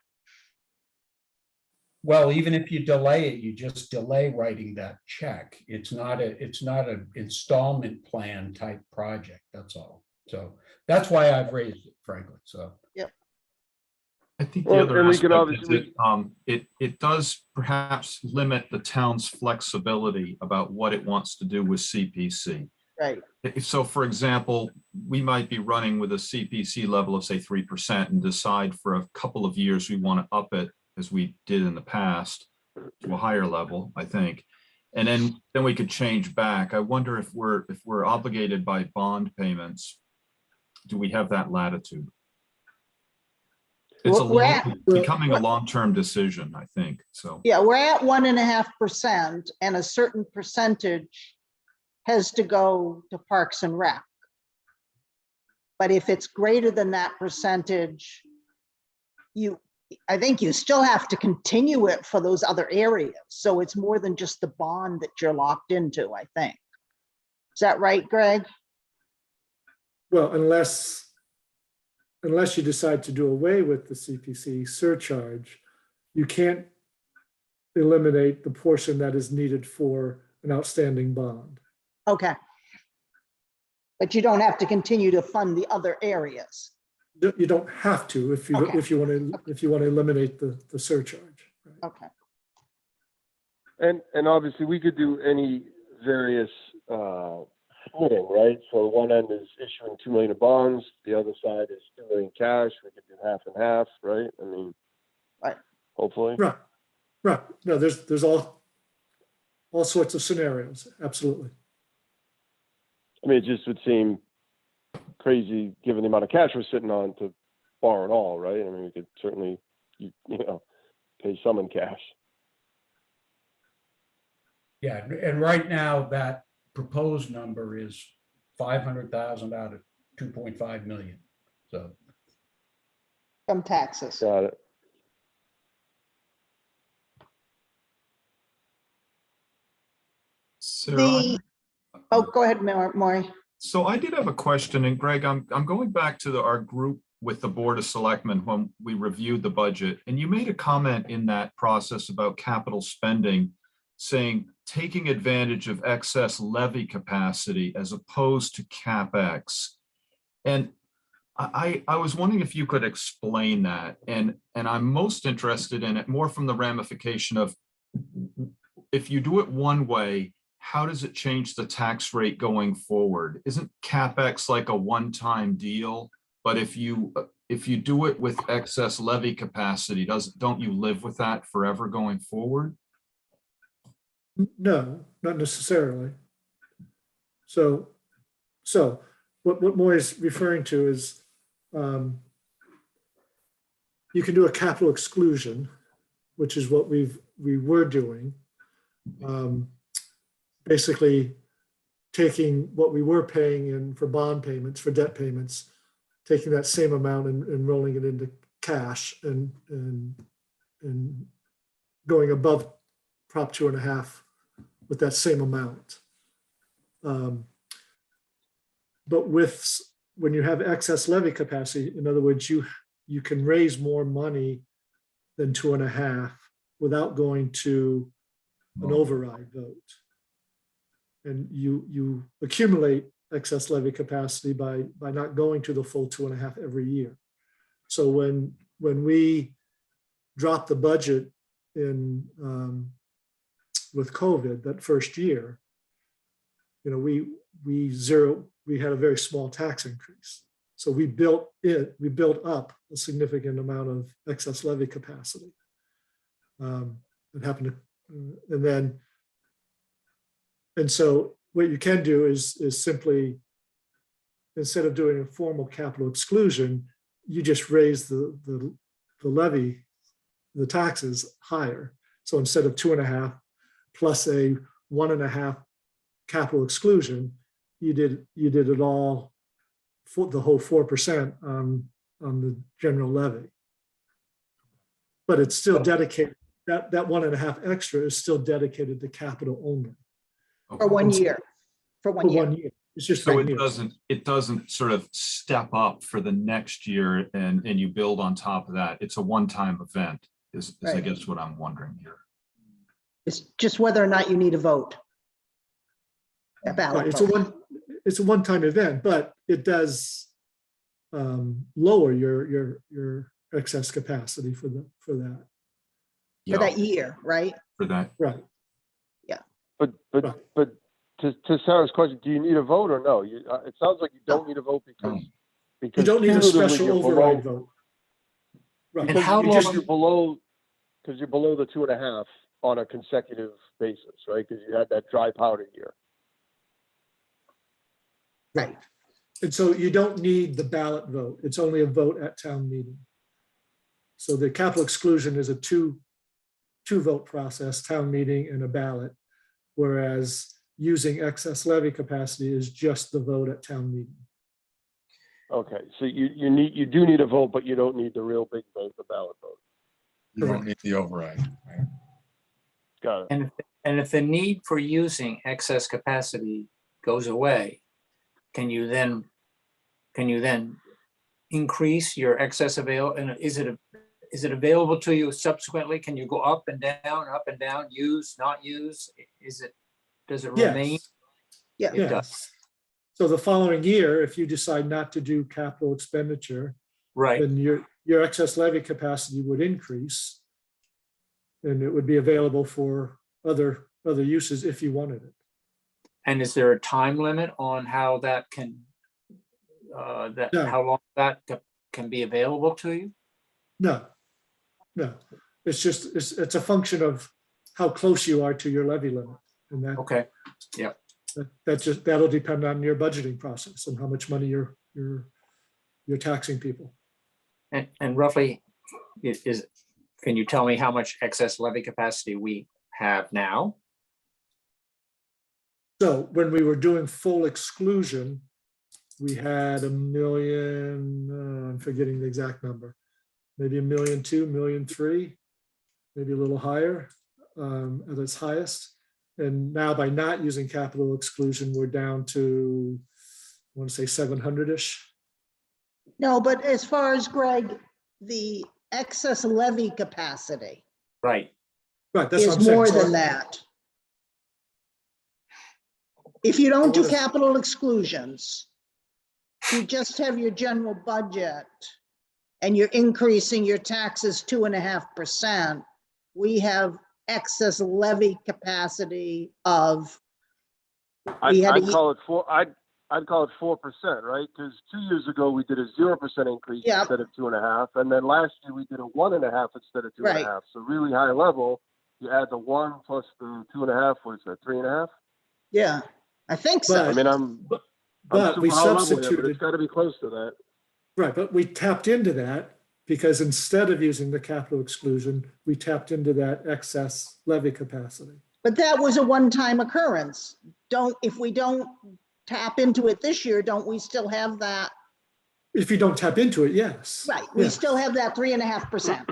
Well, even if you delay it, you just delay writing that check. It's not an installment plan type project, that's all. So that's why I've raised it, frankly, so. I think Well, the other and we can aspect is obviously- it does perhaps limit the town's flexibility about what it wants to do with CPC. Right. So for example, we might be running with a CPC level of say 3% and decide for a couple of years we want to up it, as we did in the past, to a higher level, I think. And then we could change back. I wonder if we're obligated by bond payments, do we have that latitude? It's becoming a long-term decision, I think, so. Yeah, we're at 1.5%, and a certain percentage has to go to Parks and Rec. But if it's greater than that percentage, I think you still have to continue it for those other areas. So it's more than just the bond that you're locked into, I think. Is that right, Greg? Well, unless you decide to do away with the CPC surcharge, you can't eliminate the portion that is needed for an outstanding bond. Okay. But you don't have to continue to fund the other areas. You don't have to if you Okay. if you want to eliminate the surcharge. Right? Okay. And obviously we could do any various splitting, right? So one end is issuing 2 million of bonds, the other side is 2 million cash. We could do half and half, right? I mean, Right. Hopefully. Right. No, there's all sorts of scenarios. Absolutely. I mean, it just would seem crazy given the amount of cash we're sitting on to borrow it all, right? I mean, we could certainly, you know, pay some in cash. Yeah, and right now that proposed number is 500,000 out of 2.5 million. So From taxes. Got it. Sarah, Oh, go ahead, Maury. so I did have a question, and Greg, I'm going back to our group with the Board of Selectmen when we reviewed the budget, and you made a comment in that process about capital spending, saying taking advantage of excess levy capacity as opposed to CapEx. And I was wondering if you could explain that, and I'm most interested in it more from the ramification of if you do it one way, how does it change the tax rate going forward? Isn't CapEx like a one-time deal? But if you do it with excess levy capacity, don't you live with that forever going forward? No, not necessarily. So what Maury's referring to is you can do a capital exclusion, which is what we were doing. Basically taking what we were paying in for bond payments, for debt payments, taking that same amount and rolling it into cash and going above Prop 2.5 with that same amount. But when you have excess levy capacity, in other words, you can raise more money than 2.5 without going to an override vote. And you accumulate excess levy capacity by not going to the full 2.5 every year. So when we dropped the budget with COVID, that first year, we had a very small tax increase. So we built up a significant amount of excess levy capacity. It happened to, and so what you can do is simply, instead of doing a formal capital exclusion, you just raise the levy, the taxes higher. So instead of 2.5 plus a 1.5 capital exclusion, you did it all for the whole 4% on the general levy. But it's still dedicated, that 1.5 extra is still dedicated to capital only. For 1 year, for For 1 year. It's just So 1 year. it doesn't sort of step up for the next year and you build on top of that. It's a one-time event is I Right. guess what I'm wondering here. It's just whether or not you need a vote. A ballot vote. It's a one-time event, but it does lower your excess capacity for that. For Yeah, that year, right? for that. Right. But Right. to Sarah's question, do you need a vote or no? It sounds like you don't need a vote because You don't need a cumulatively special you're override below- vote. Right. Because how You just- long- you're below the 2.5 on a consecutive basis, right? Because you had that dry powder year. Right. And so you don't need the ballot vote. It's only a vote at town meeting. So the capital exclusion is a two vote process, town meeting and a ballot. Whereas using excess levy capacity is just the vote at town meeting. Okay, so you do need a vote, but you don't need the real big vote, the ballot vote. You don't need the override. Right? Got it. And if the need for using excess capacity goes away, can you then increase your excess available? And is it available to you subsequently? Can you go up and down, use, not use? Does it remain? Yes. Yeah. It does. Yes. So the following year, if you decide not to do capital expenditure, Right. then your excess levy capacity would increase. And it would be available for other uses if you wanted it. And is there a time limit on how that can, No. how long that can be available to you? No. It's just, it's a function of how close you are to your levy limit. And Okay, that'll depend on your budgeting process and how much money you're taxing people. and roughly, can you tell me how much excess levy capacity we have now? So when we were doing full exclusion, we had $1 million, I'm forgetting the exact number, maybe $1.2 million, $1.3 million, maybe a little higher at its highest. And now by not using capital exclusion, we're down to, I want to say 700-ish. No, but as far as Greg, the excess levy capacity Right, Right, that's what is I'm saying. more So- than that. If you don't do What is- capital exclusions, you just have your general budget and you're increasing your taxes 2.5%, we have excess levy capacity of, we had I'd a- call it 4%, right? Because 2 years ago we did a 0% increase Yep. instead of 2.5, and then last year we did a 1.5 instead of 2.5. So really high level. You add the 1 plus the 2.5, what is that, 3.5? yeah, I think so. But- I mean, I'm But we super high level here, but substituted, it's got to be close to that. right, but we tapped into that because instead of using the capital exclusion, we tapped into that excess levy capacity. But that was a one-time occurrence. If we don't tap into it this year, don't we still have that? If you don't tap into it, yes. Right, we Yes. still have that 3.5%.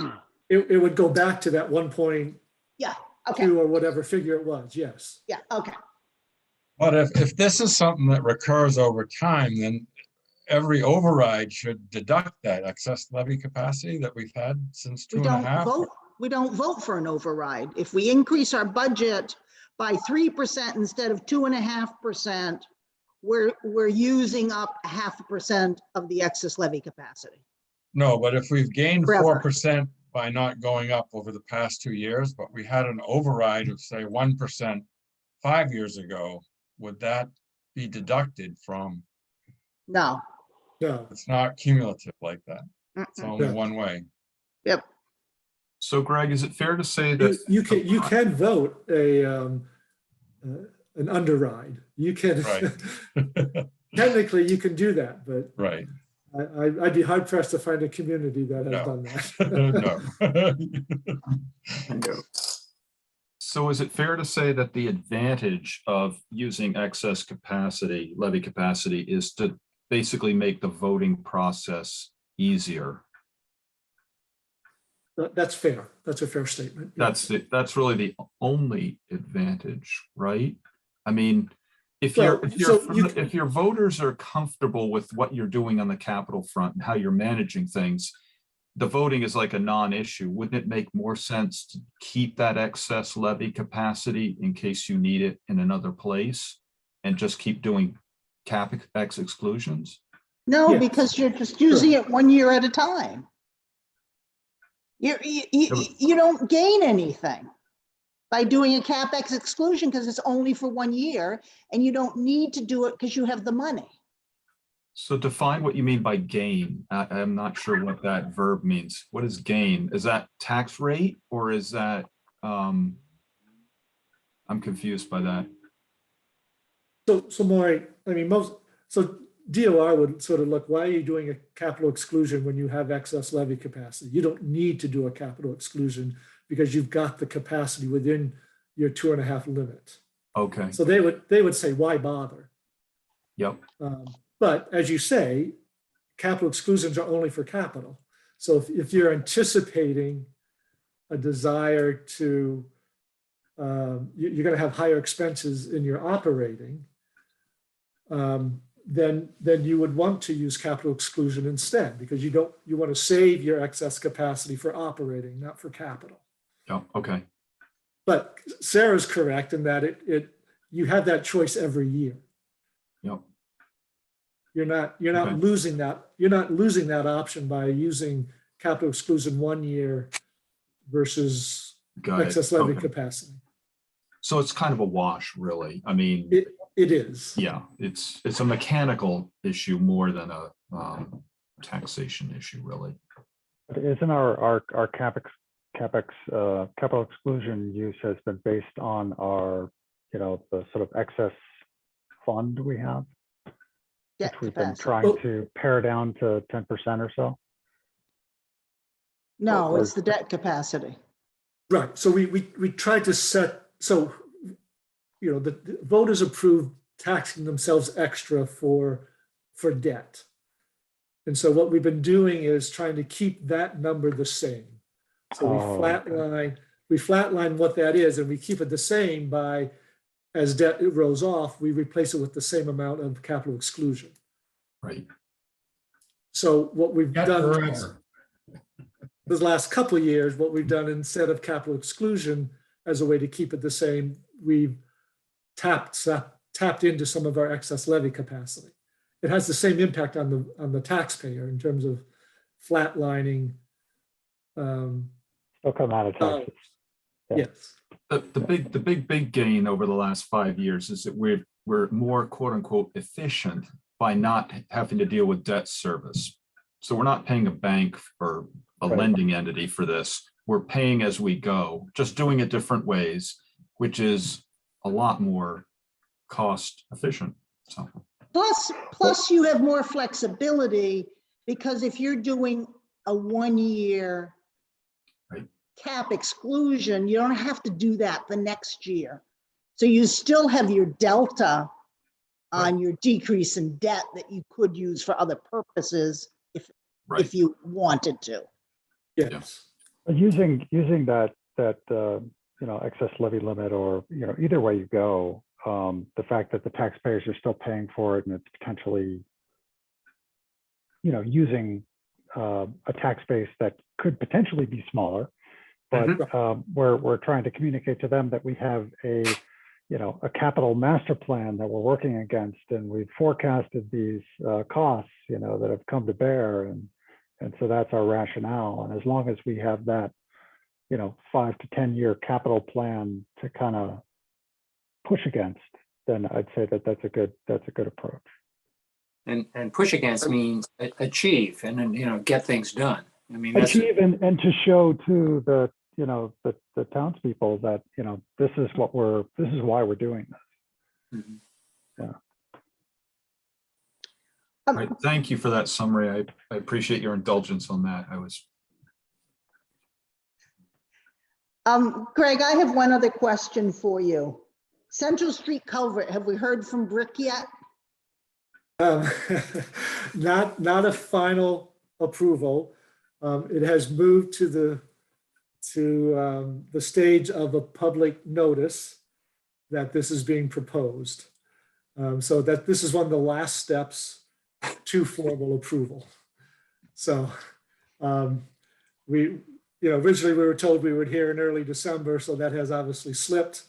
It would go back to that 1.2 Yeah, okay, or whatever figure it was, yes. yeah, okay. But if this is something that recurs over time, then every override should deduct that excess levy capacity that we've had since We 2.5. don't vote for an override. If we increase our budget by 3% instead of 2.5%, we're using up 0.5% of the excess levy capacity. No, but if we've gained Forever. 4% by not going up over the past 2 years, but we had an override of say 1% 5 years ago, would that be deducted from? No. No, It's not cumulative like that. It's Mm-mm. only No. one way. Yep. So Greg, is it fair to say that? you can vote an underride. You can, Right. technically you can do that, but Right. I'd be hard pressed to find a community that has No. done that. No. So is it fair to say that the advantage of using excess capacity, levy capacity, is to basically make the voting process easier? That's fair. That's a fair statement. Yeah. That's really the only advantage, right? I mean, if Well, if your voters are comfortable with what you're doing on the Capitol front and how you're managing things, the voting is like a non-issue. Wouldn't it make more sense to keep that excess levy capacity in case you need it in another place and just keep doing CapEx exclusions? No, Yes. because you're just using it 1 year at a time. You don't gain anything by doing a CapEx exclusion because it's only for 1 year and you don't need to do it because you have the money. So define what you mean by gain. I'm not sure what that verb means. What is gain? Is that tax rate or is that, I'm confused by that. So Maury, I mean, DOR would sort of look, why are you doing a capital exclusion when you have excess levy capacity? You don't need to do a capital exclusion because you've got the capacity within your 2.5 limit. Okay, So they would say, why bother? yep, But as you say, capital exclusions are only for capital. So if you're anticipating a desire to, you're going to have higher expenses in your operating, then you would want to use capital exclusion instead because you want to save your excess capacity for operating, not for capital. yep, okay, But Sarah's correct in that you have that choice every year. yep. You're not Okay. losing that. You're not losing that option by using capital exclusion 1 year versus Got it. excess levy Okay. capacity. So it's kind of a wash, really. I mean, It is. yeah, it's a mechanical issue more than a taxation issue, really. But isn't our CapEx capital exclusion use has been based on our, the sort of excess fund we have, Debt which we've been capacity. trying to pare down to 10% or so? No, it's the debt capacity. Right. So we tried to set, so, the voters approved taxing themselves extra for debt. And so what we've been doing is trying to keep that number the same. So we flatline what that is and we keep it the same by, as debt rolls off, we replace it with the same amount of capital exclusion. Right. So what we've Debt done forever. the last couple of years, what we've done instead of capital exclusion as a way to keep it the same, we've tapped into some of our excess levy capacity. It has the same impact on the taxpayer in terms of flatlining. Still come out of taxes. Yeah. Yes. The big gain over the last 5 years is that we're more quote unquote efficient by not having to deal with debt service. So we're not paying a bank or a Right. lending entity for this. We're paying as we go, just doing it different ways, which is a lot more cost efficient. So Plus you have more flexibility because if you're doing a 1 year Right. cap exclusion, you don't have to do that the next year. So you still have your delta on your decrease in debt that you could use for other purposes right. if you wanted to. Yes. But using that excess levy limit, or either way you go, the fact that the taxpayers are still paying for it and it's potentially using a tax base that could potentially be smaller, but we're trying to communicate to them that we have a capital master plan that we're working against, and we've forecasted these costs that have come to bear, And so that's our rationale. And as long as we have that, 5 to 10 year capital plan to kind of push against, then I'd say that that's a good approach. And push against means achieve and then, get things done. I mean, that's Achieve and to show to the townspeople that, this is why we're doing this. Mhm. Yeah. Right, thank you for that summary. I appreciate your indulgence on that. Greg, I have one other question for you. Central Street culvert, have we heard from Brick yet? Not a final approval. It has moved to the stage of a public notice that this is being proposed. So that this is one of the last steps to formal approval. So originally we were told we would hear in early December, so that has obviously slipped.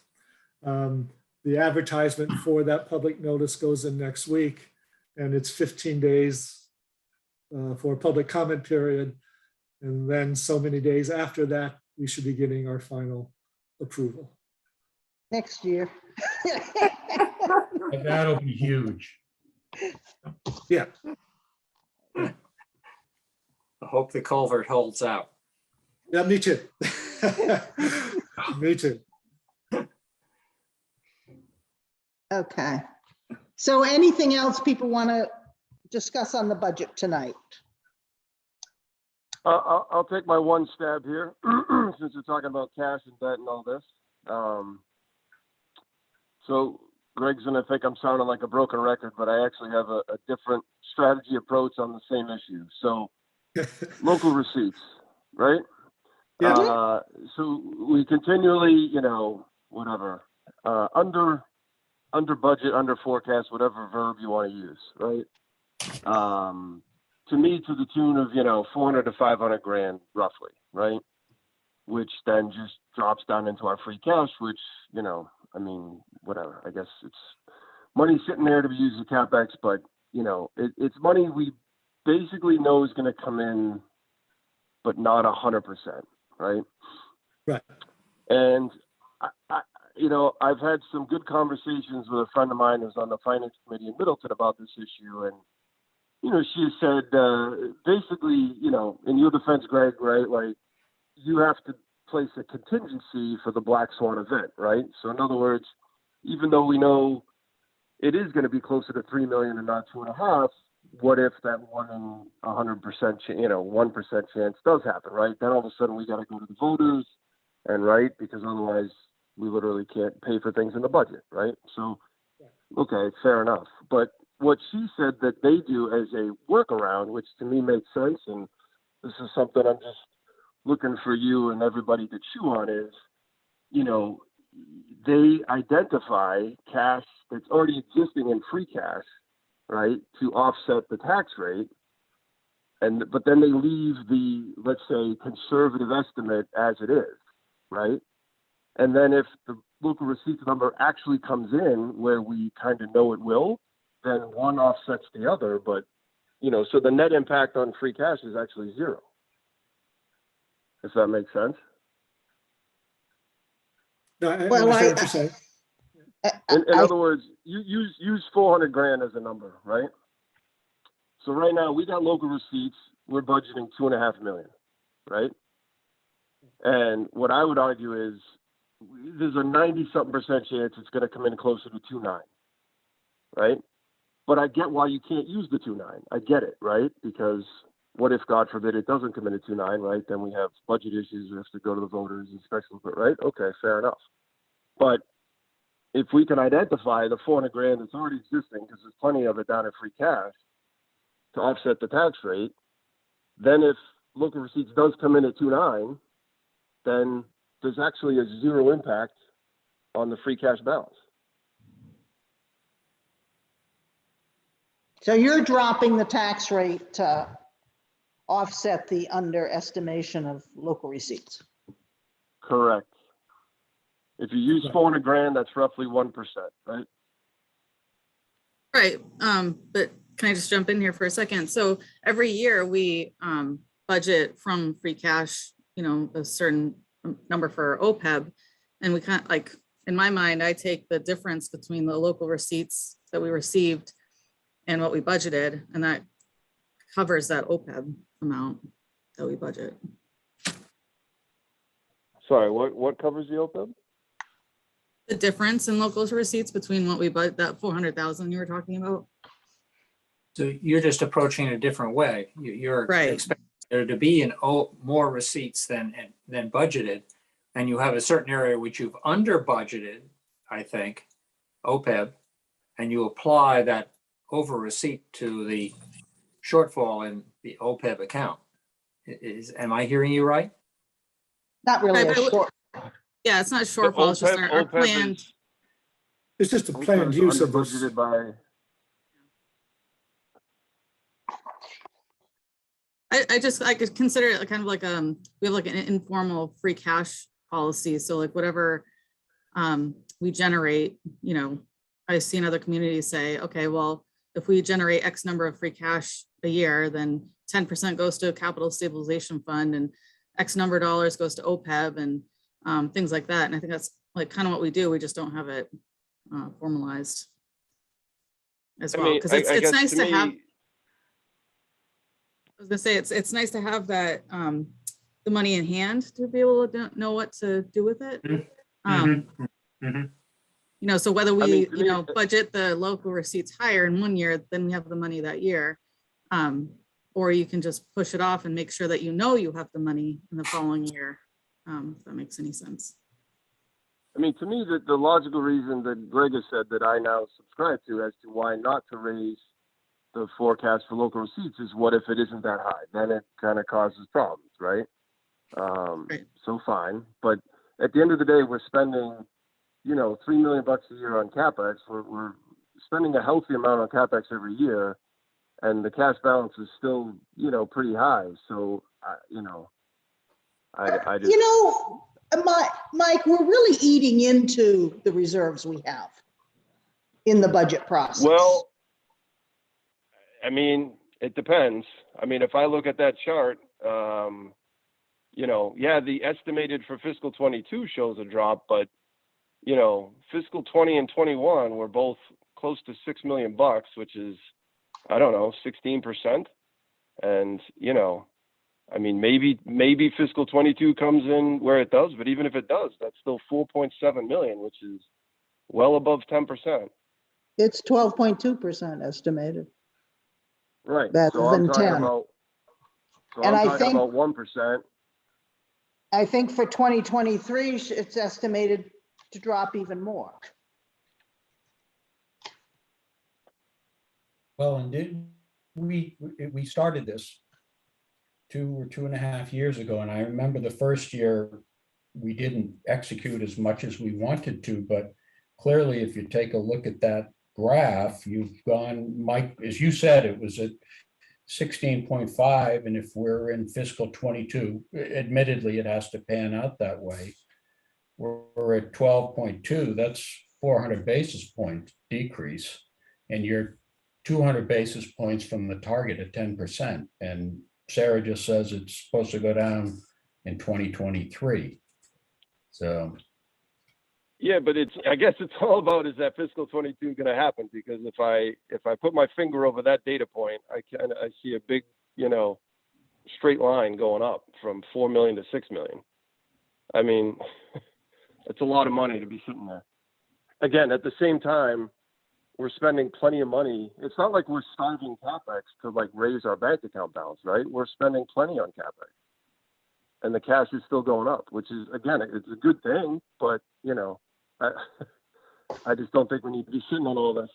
The advertisement for that public notice goes in next week, and it's 15 days for a public comment period. And then so many days after that, we should be getting our final approval. Next year. That'll be huge. Yeah. I hope the culvert holds out. Yeah, me too. Me too. Okay. So anything else people want to discuss on the budget tonight? I'll take my one stab here, since we're talking about cash and debt and all this. So Greg's gonna think I'm sounding like a broken record, but I actually have a different strategy approach on the same issue. So local receipts, right? Yeah. So we continually, whatever, under budget, under forecast, whatever verb you want to use, right? To me, to the tune of, 400 to 500 grand roughly, right? Which then just drops down into our free cash, which, whatever, I guess it's money sitting there to be used as CapEx, but, it's money we basically know is going to come in, but not 100%, right? Right. And, I've had some good conversations with a friend of mine who's on the finance committee in Middleton about this issue. And, she said, basically, in your defense, Greg, right, like you have to place a contingency for the black swan event, right? So in other words, even though we know it is going to be closer to 3 million and not 2.5, what if that 1 in 100%, 1% chance does happen, right? Then all of a sudden we got to go to the voters and right, because otherwise we literally can't pay for things in the budget, right? So, okay, fair enough. But what she said that they do as a workaround, which to me makes sense, and this is something I'm just looking for you and everybody to chew on, is, they identify cash that's already existing in free cash, right, to offset the tax rate. But then they leave the, let's say, conservative estimate as it is, right? And then if the local receipts number actually comes in where we kind of know it will, then one offsets the other. But, so the net impact on free cash is actually zero. If that makes sense. No, I Well, understand what you're saying. In other words, you use 400 grand as a number, right? So right now we got local receipts. We're budgeting 2.5 million, right? And what I would argue is there's a 90-something% chance it's going to come in closer to 2.9, right? But I get why you can't use the 2.9. I get it, right? Because what if, God forbid, it doesn't come in at 2.9, right? Then we have budget issues. We have to go to the voters and special, right? Okay, fair enough. But if we can identify the 400 grand that's already existing, because there's plenty of it down in free cash to offset the tax rate, then if local receipts does come in at 2.9, then there's actually a zero impact on the free cash balance. So you're dropping the tax rate to offset the underestimation of local receipts. Correct. If you use 400 grand, that's roughly 1%, right? Right, but can I just jump in here for a second? So every year we budget from free cash, you know, a certain number for OPEB. And we can't, like, in my mind, I take the difference between the local receipts that we received and what we budgeted, and that covers that OPEB amount that we budget. Sorry, what covers the OPEB? The difference in local receipts between what we budget, that 400,000 you were talking about. So you're just approaching it a different way. You're Right. expecting there to be more receipts than budgeted. And you have a certain area which you've under budgeted, I think, OPEB, and you apply that over receipt to the shortfall in the OPEB account. Am I hearing you right? Not really a Right, but short, Yeah, it's not shortfall, it's just our planned. It's just a planned use of this. Budgeted by. I could consider it kind of like, we have like an informal free cash policy. So like whatever we generate, you know, I've seen other communities say, okay, well, if we generate X number of free cash a year, then 10% goes to a capital stabilization fund and X number of dollars goes to OPEB and things like that. And I think that's like kind of what we do. We just don't have it formalized as well. Because it's nice to have. I was gonna say, it's nice to have that, the money in hand to be able to know what to do with it. You know, so whether we, you know, budget the local receipts higher in one year, then we have the money that year. Or you can just push it off and make sure that you know you have the money in the following year, if that makes any sense. I mean, to me, the logical reason that Greg has said that I now subscribe to as to why not to raise the forecast for local receipts is, what if it isn't that high? Then it kind of causes problems, right? Right. So fine. But at the end of the day, we're spending, you know, $3 million a year on CapEx. We're spending a healthy amount on CapEx every year, and the cash balance is still, you know, pretty high. So, you know, I just... You know, Mike, we're really eating into the reserves we have in the budget process. Well, I mean, it depends. I mean, if I look at that chart, you know, yeah, the estimated for fiscal 22 shows a drop, but, you know, fiscal 20 and 21 were both close to $6 million, which is, I don't know, 16%. And, you know, I mean, maybe fiscal 22 comes in where it does, but even if it does, that's still 4.7 million, which is well above 10%. It's 12.2% estimated. Right. Rather so I'm than talking 10. about, so And I'm I talking think- about 1%. I think for 2023, it's estimated to drop even more. Well, and we started this 2 or 2.5 years ago, and I remember the first year we didn't execute as much as we wanted to, but clearly if you take a look at that graph, you've gone, Mike, as you said, it was at 16.5, and if we're in fiscal 22, admittedly it has to pan out that way, we're at 12.2. That's 400 basis point decrease, and you're 200 basis points from the target at 10%, and Sarah just says it's supposed to go down in 2023. So Yeah, but I guess it's all about, is that fiscal 22 going to happen? Because if I put my finger over that data point, I see a big, you know, straight line going up from 4 million to 6 million. I mean, it's a lot of money to be sitting there. Again, at the same time, we're spending plenty of money. It's not like we're starving CapEx to like raise our bank account balance, right? We're spending plenty on CapEx, and the cash is still going up, which is, again, it's a good thing, but you know, I just don't think we need to be sitting on all this.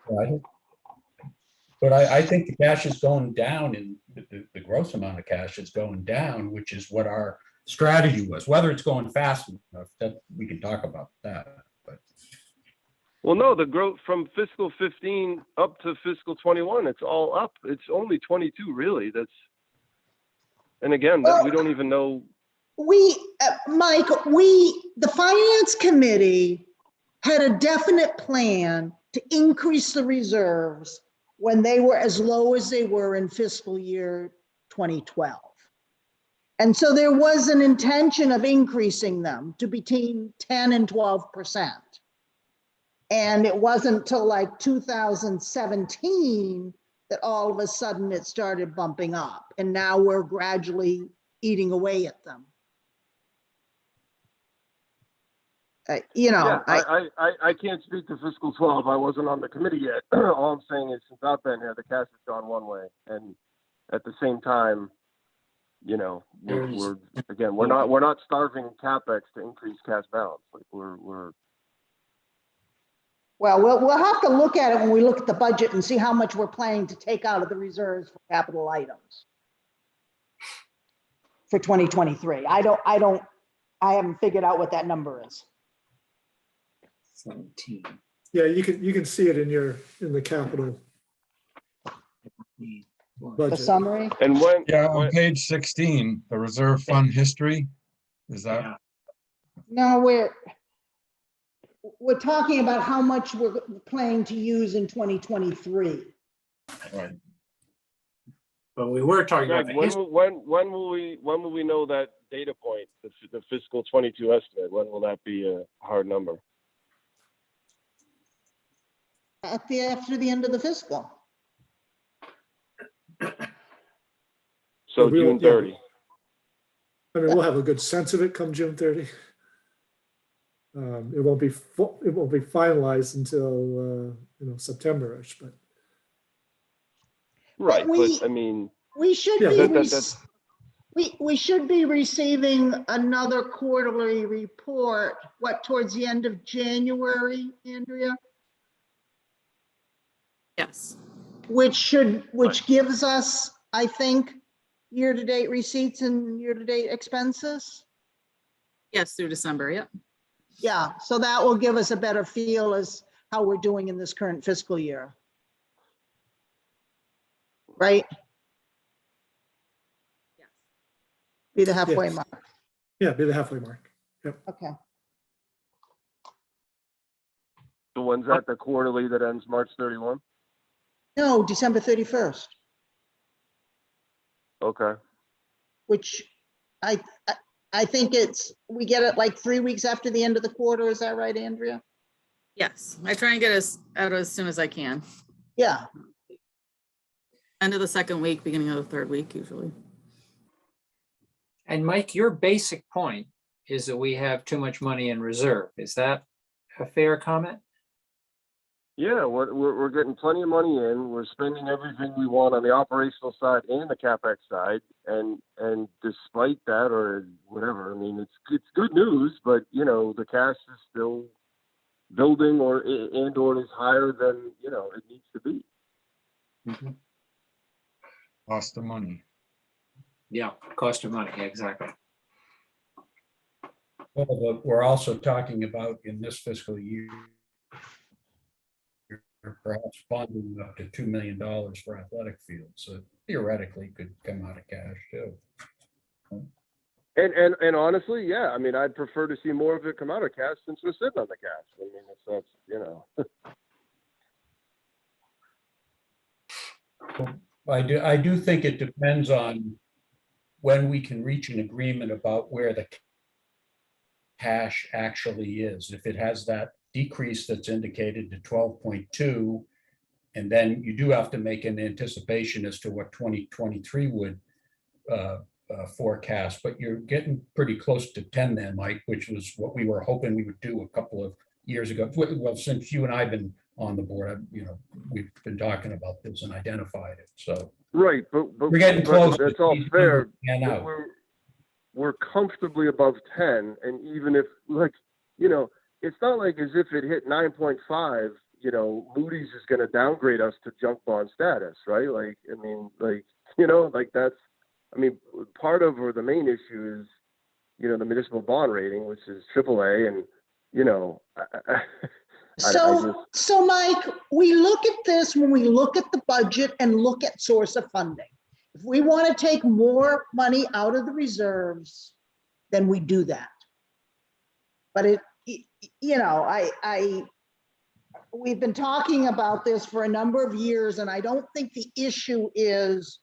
right. But I think the cash is going down, and the gross amount of cash is going down, which is what our strategy was. Whether it's going fast enough, that we can talk about that. But Well, no, the growth from fiscal 15 up to fiscal 21, it's all up. It's only 22, really. And again, we don't even know. Mike, the finance committee had a definite plan to increase the reserves when they were as low as they were in fiscal year 2012. And so there was an intention of increasing them to between 10 and 12%. And it wasn't till like 2017 that all of a sudden it started bumping up. And now we're gradually eating away at them. You know, Yeah, I can't speak to fiscal 12. I wasn't on the committee yet. All I'm saying is since I've been here, the cash has gone one way. And at the same time, you know, we're not starving CapEx to increase cash balance. Like we'll have to look at it when we look at the budget and see how much we're planning to take out of the reserves for capital items for 2023. I haven't figured out what that number is. 17. Yeah, you can see it in the capital The budget. summary. And when Yeah, on page 16, the reserve fund history, is that? Yeah. No, we're talking about how much we're planning to use in 2023. Right. But we were talking Greg, about the when history. will we know that data point, the fiscal 22 estimate? When will that be a hard number? After the end of the fiscal. So We will- June 30. I mean, we'll have a good sense of it come June 30. It won't be finalized until September-ish, but Right, we- but I mean, We should Yeah, we should be receiving another quarterly report, towards the end of January, Andrea? Yes. Which gives us, I think, year-to-date receipts and year-to-date expenses. Yes, through December, yep. Yeah, so that will give us a better feel as how we're doing in this current fiscal year. Right? Yes. Be the halfway Yes. mark. yeah, be the halfway mark. Okay. so when's that the quarterly that ends March 31? No, December 31st, Okay. which I think we get it like 3 weeks after the end of the quarter. Is that right, Andrea? Yes, I try and get us out as soon as I can. Yeah. End of the second week, beginning of the third week, usually. And Mike, your basic point is that we have too much money in reserve. Is that a fair comment? Yeah, we're getting plenty of money in. We're spending everything we want on the operational side and the CapEx side, and despite that or whatever, I mean, it's good news. But you know, the cash is still building, or is higher than it needs to be. Mhm. Cost of money. Yeah, cost of money, exactly. Well, but we're also talking about in this fiscal year, perhaps funding up to $2 million for athletic fields. So theoretically could come out of cash too. And honestly, yeah, I mean, I'd prefer to see more of it come out of cash since we're sitting on the cash. I mean, that's I do think it depends on when we can reach an agreement about where the cash actually is. If it has that decrease that's indicated to 12.2, and then you do have to make an anticipation as to what 2023 would forecast, but you're getting pretty close to 10 then, Mike, which was what we were hoping we would do a couple of years ago. Well, since you and I have been on the board, we've been talking about this and identified it. So right, but we're getting close. That's all fair. And But out. we're comfortably above 10, and even if it's not like as if it hit 9.5, Moody's is going to downgrade us to junk bond status, right? Like, I mean, that's, I mean, part of, or the main issue is, the municipal bond rating, which is AAA, and, So Mike, we look at this when we look at the budget and look at source of funding. If we want to take more money out of the reserves, then we do that. But you know, we've been talking about this for a number of years, and I don't think the issue is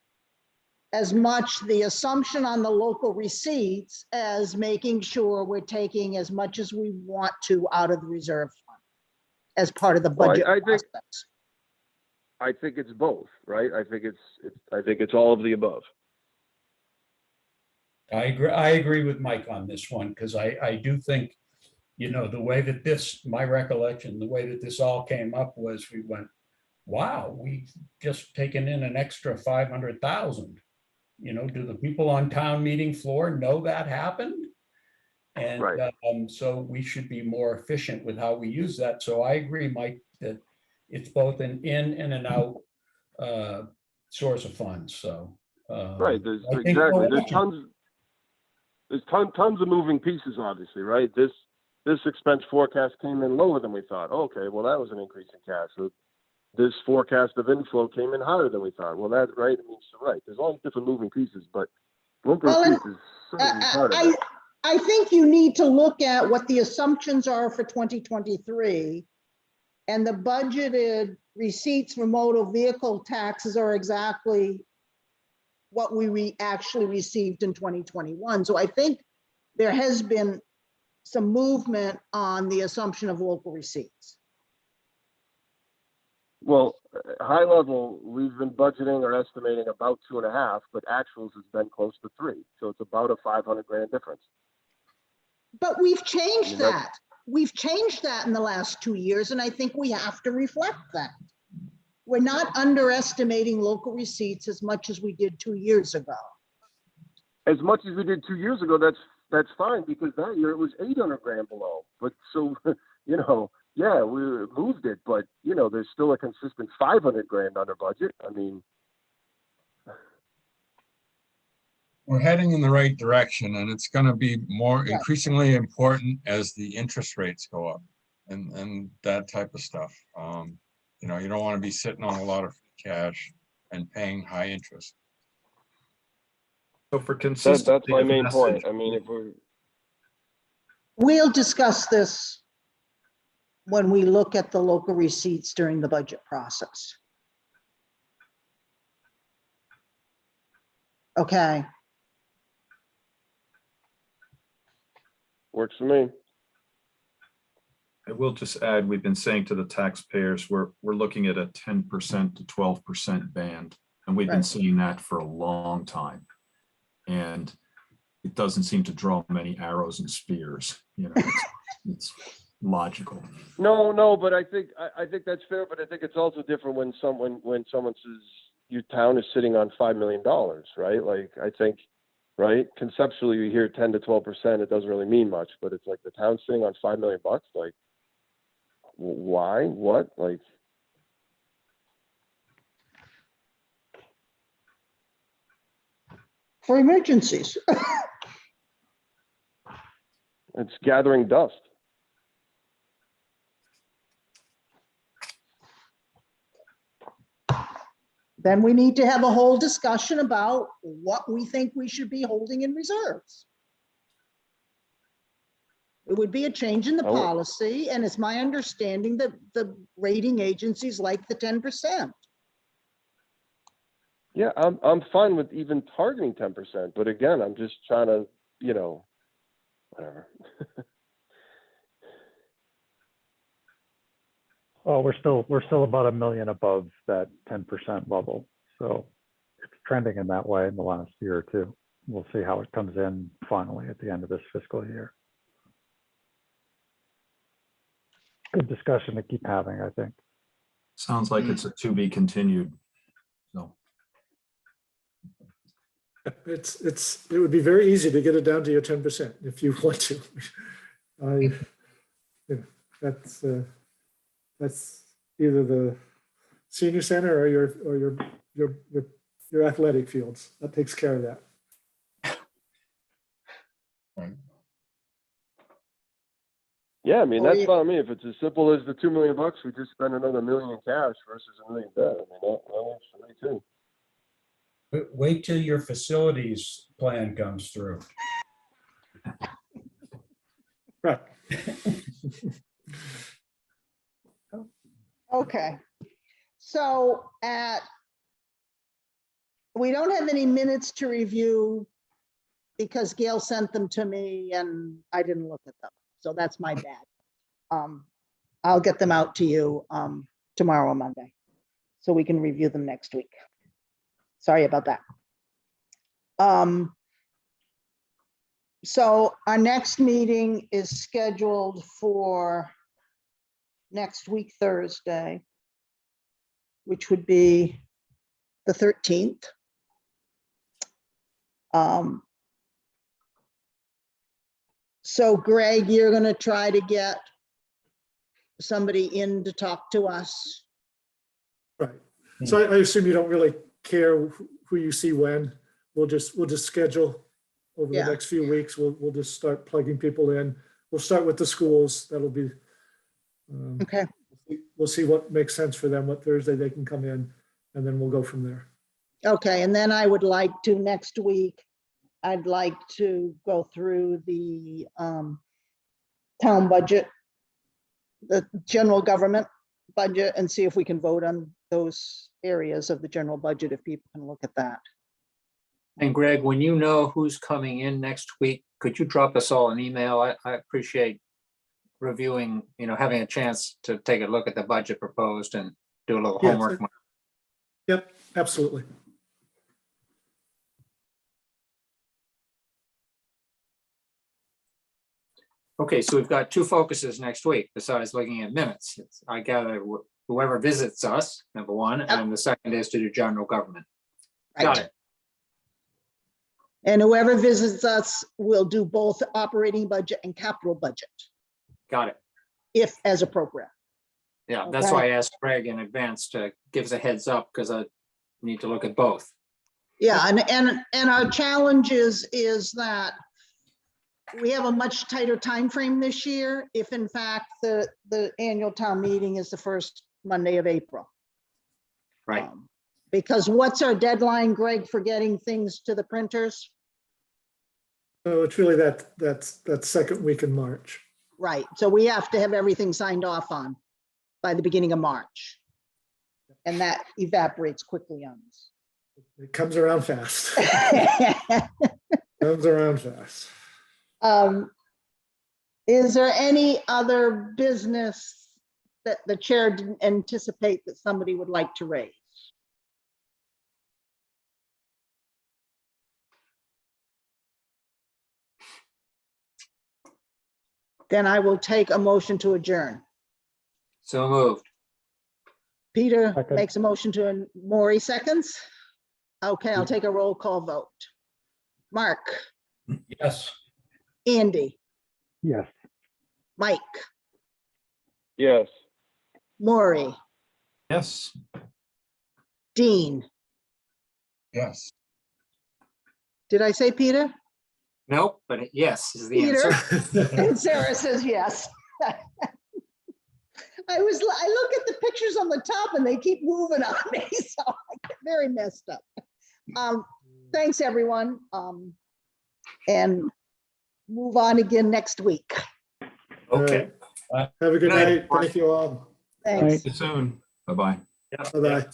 as much the assumption on the local receipts as making sure we're taking as much as we want to out of the reserve fund as part of the Well, budget I think- process. I think it's both, right? I think it's all of the above. I agree with Mike on this one, because I do think, you know, the way that this, my recollection, the way that this all came up was we went, wow, we've just taken in an extra 500,000. You know, do the people on town meeting floor know that happened? And Right. so we should be more efficient with how we use that. So I agree, Mike, that it's both an in and an out source of funds. So Right. There's I think exactly. we'll There's watch it. tons of moving pieces, obviously, right? This expense forecast came in lower than we thought. Okay, well, that was an increase in cash. So this forecast of inflow came in higher than we thought. Well, that's right. It means you're right. There's all these different moving pieces, but local Well, and, receipts is certainly part of it. I think you need to look at what the assumptions are for 2023, and the budgeted receipts for motor vehicle taxes are exactly what we actually received in 2021. So I think there has been some movement on the assumption of local receipts. Well, high level, we've been budgeting or estimating about 2.5, but actuals has been close to 3. So it's about a 500,000 difference. But we've changed I mean, that's- that. We've changed that in the last 2 years, and I think we have to reflect that. We're not underestimating local receipts as much as we did 2 years ago. As much as we did 2 years ago, that's fine, because that year it was 800,000 below. But so, you know, yeah, we moved it, but you know, there's still a consistent 500,000 under budget. I mean, We're heading in the right direction, and it's gonna be more increasingly important as the interest rates go up and that type of stuff. You know, you don't want to be sitting on a lot of cash and paying high interest. So for consistency. that's my of main message, point. I mean, if we're We'll discuss this when we look at the local receipts during the budget process. Okay, works for me. I will just add, we've been saying to the taxpayers, we're looking at a 10% to 12% band. And we've been Right. seeing that for a long time. And it doesn't seem to draw many arrows and spears, you know, it's logical. No, but I think that's fair. But I think it's also different when someone says your town is sitting on $5 million, right? Like, I think, right, conceptually, you hear 10 to 12%, it doesn't really mean much. But it's like the town's sitting on $5 million, like, why? What? Like, for emergencies. it's gathering dust. Then we need to have a whole discussion about what we think we should be holding in reserves. It would be a change in the Oh. policy, and it's my understanding that the rating agencies like the 10%. Yeah, I'm fine with even targeting 10%, but again, I'm just trying to, you know, whatever. Well, we're still about $1 million above that 10% level. So it's trending in that way in the last year or two. We'll see how it comes in finally at the end of this fiscal year. Good discussion to keep having, I think. Sounds like it's a to be continued. So It would be very easy to get it down to your 10% if you want to. That's either the senior center or your athletic fields. That takes care of that. Right. Yeah, I mean, Or that's you- fine with me. If it's as simple as the $2 million, we just spend another $1 million in cash versus $1 million debt. I mean, that works for me too. Wait till your facilities plan comes through. Right. Okay. So we don't have any minutes to review because Gail sent them to me and I didn't look at them. So that's my bad. I'll get them out to you tomorrow or Monday, so we can review them next week. Sorry about that. So our next meeting is scheduled for next week, Thursday, which would be the 13th. So Greg, you're gonna try to get somebody in to talk to us. Right. So I assume you don't really care who you see when. We'll just schedule over the Yeah. next few weeks. We'll just start plugging people in. We'll start with the schools. That'll be. Okay, We'll see what makes sense for them, what Thursday they can come in, and then we'll go from there. okay, and then I would like to, next week, I'd like to go through the town budget, the general government budget, and see if we can vote on those areas of the general budget, if people can look at that. And Greg, when you know who's coming in next week, could you drop us all an email? I appreciate reviewing, having a chance to take a look at the budget proposed and do a little Yeah, homework. Yep, absolutely. Okay, so we've got two focuses next week besides looking at minutes. I gather whoever visits us, number one, and the second is to do general government. Got Right. it. And whoever visits us will do both operating budget and capital budget, Got it. if as appropriate. Yeah, that's why I asked Greg in advance to give us a heads up, because I need to look at both. Yeah, and our challenge is that we have a much tighter time frame this year, if in fact the annual town meeting is the first Monday of April. Right. Because what's our deadline, Greg, for getting things to the printers? So it's really that second week in March. Right, so we have to have everything signed off on by the beginning of March. And that evaporates quickly on us. It comes around fast. Comes around fast. Is there any other business that the chair didn't anticipate that somebody would like to raise? Then I will take a motion to adjourn. So moved. Peter Second. makes a motion to, Maury seconds. Okay, I'll take a roll call vote. Mark, Yes. Andy, Yes. Mike, Yes. Maury, Yes. Dean. Yes. Did I say Peter? Nope, but yes is the Peter. answer. And Sarah says yes. I look at the pictures on the top and they keep moving on me, so I get very messed up. Thanks, everyone. And move on again next week. Okay. Have a good Good night. night. Thank you all. Thanks. See you soon. Bye-bye. Yeah. Bye-bye.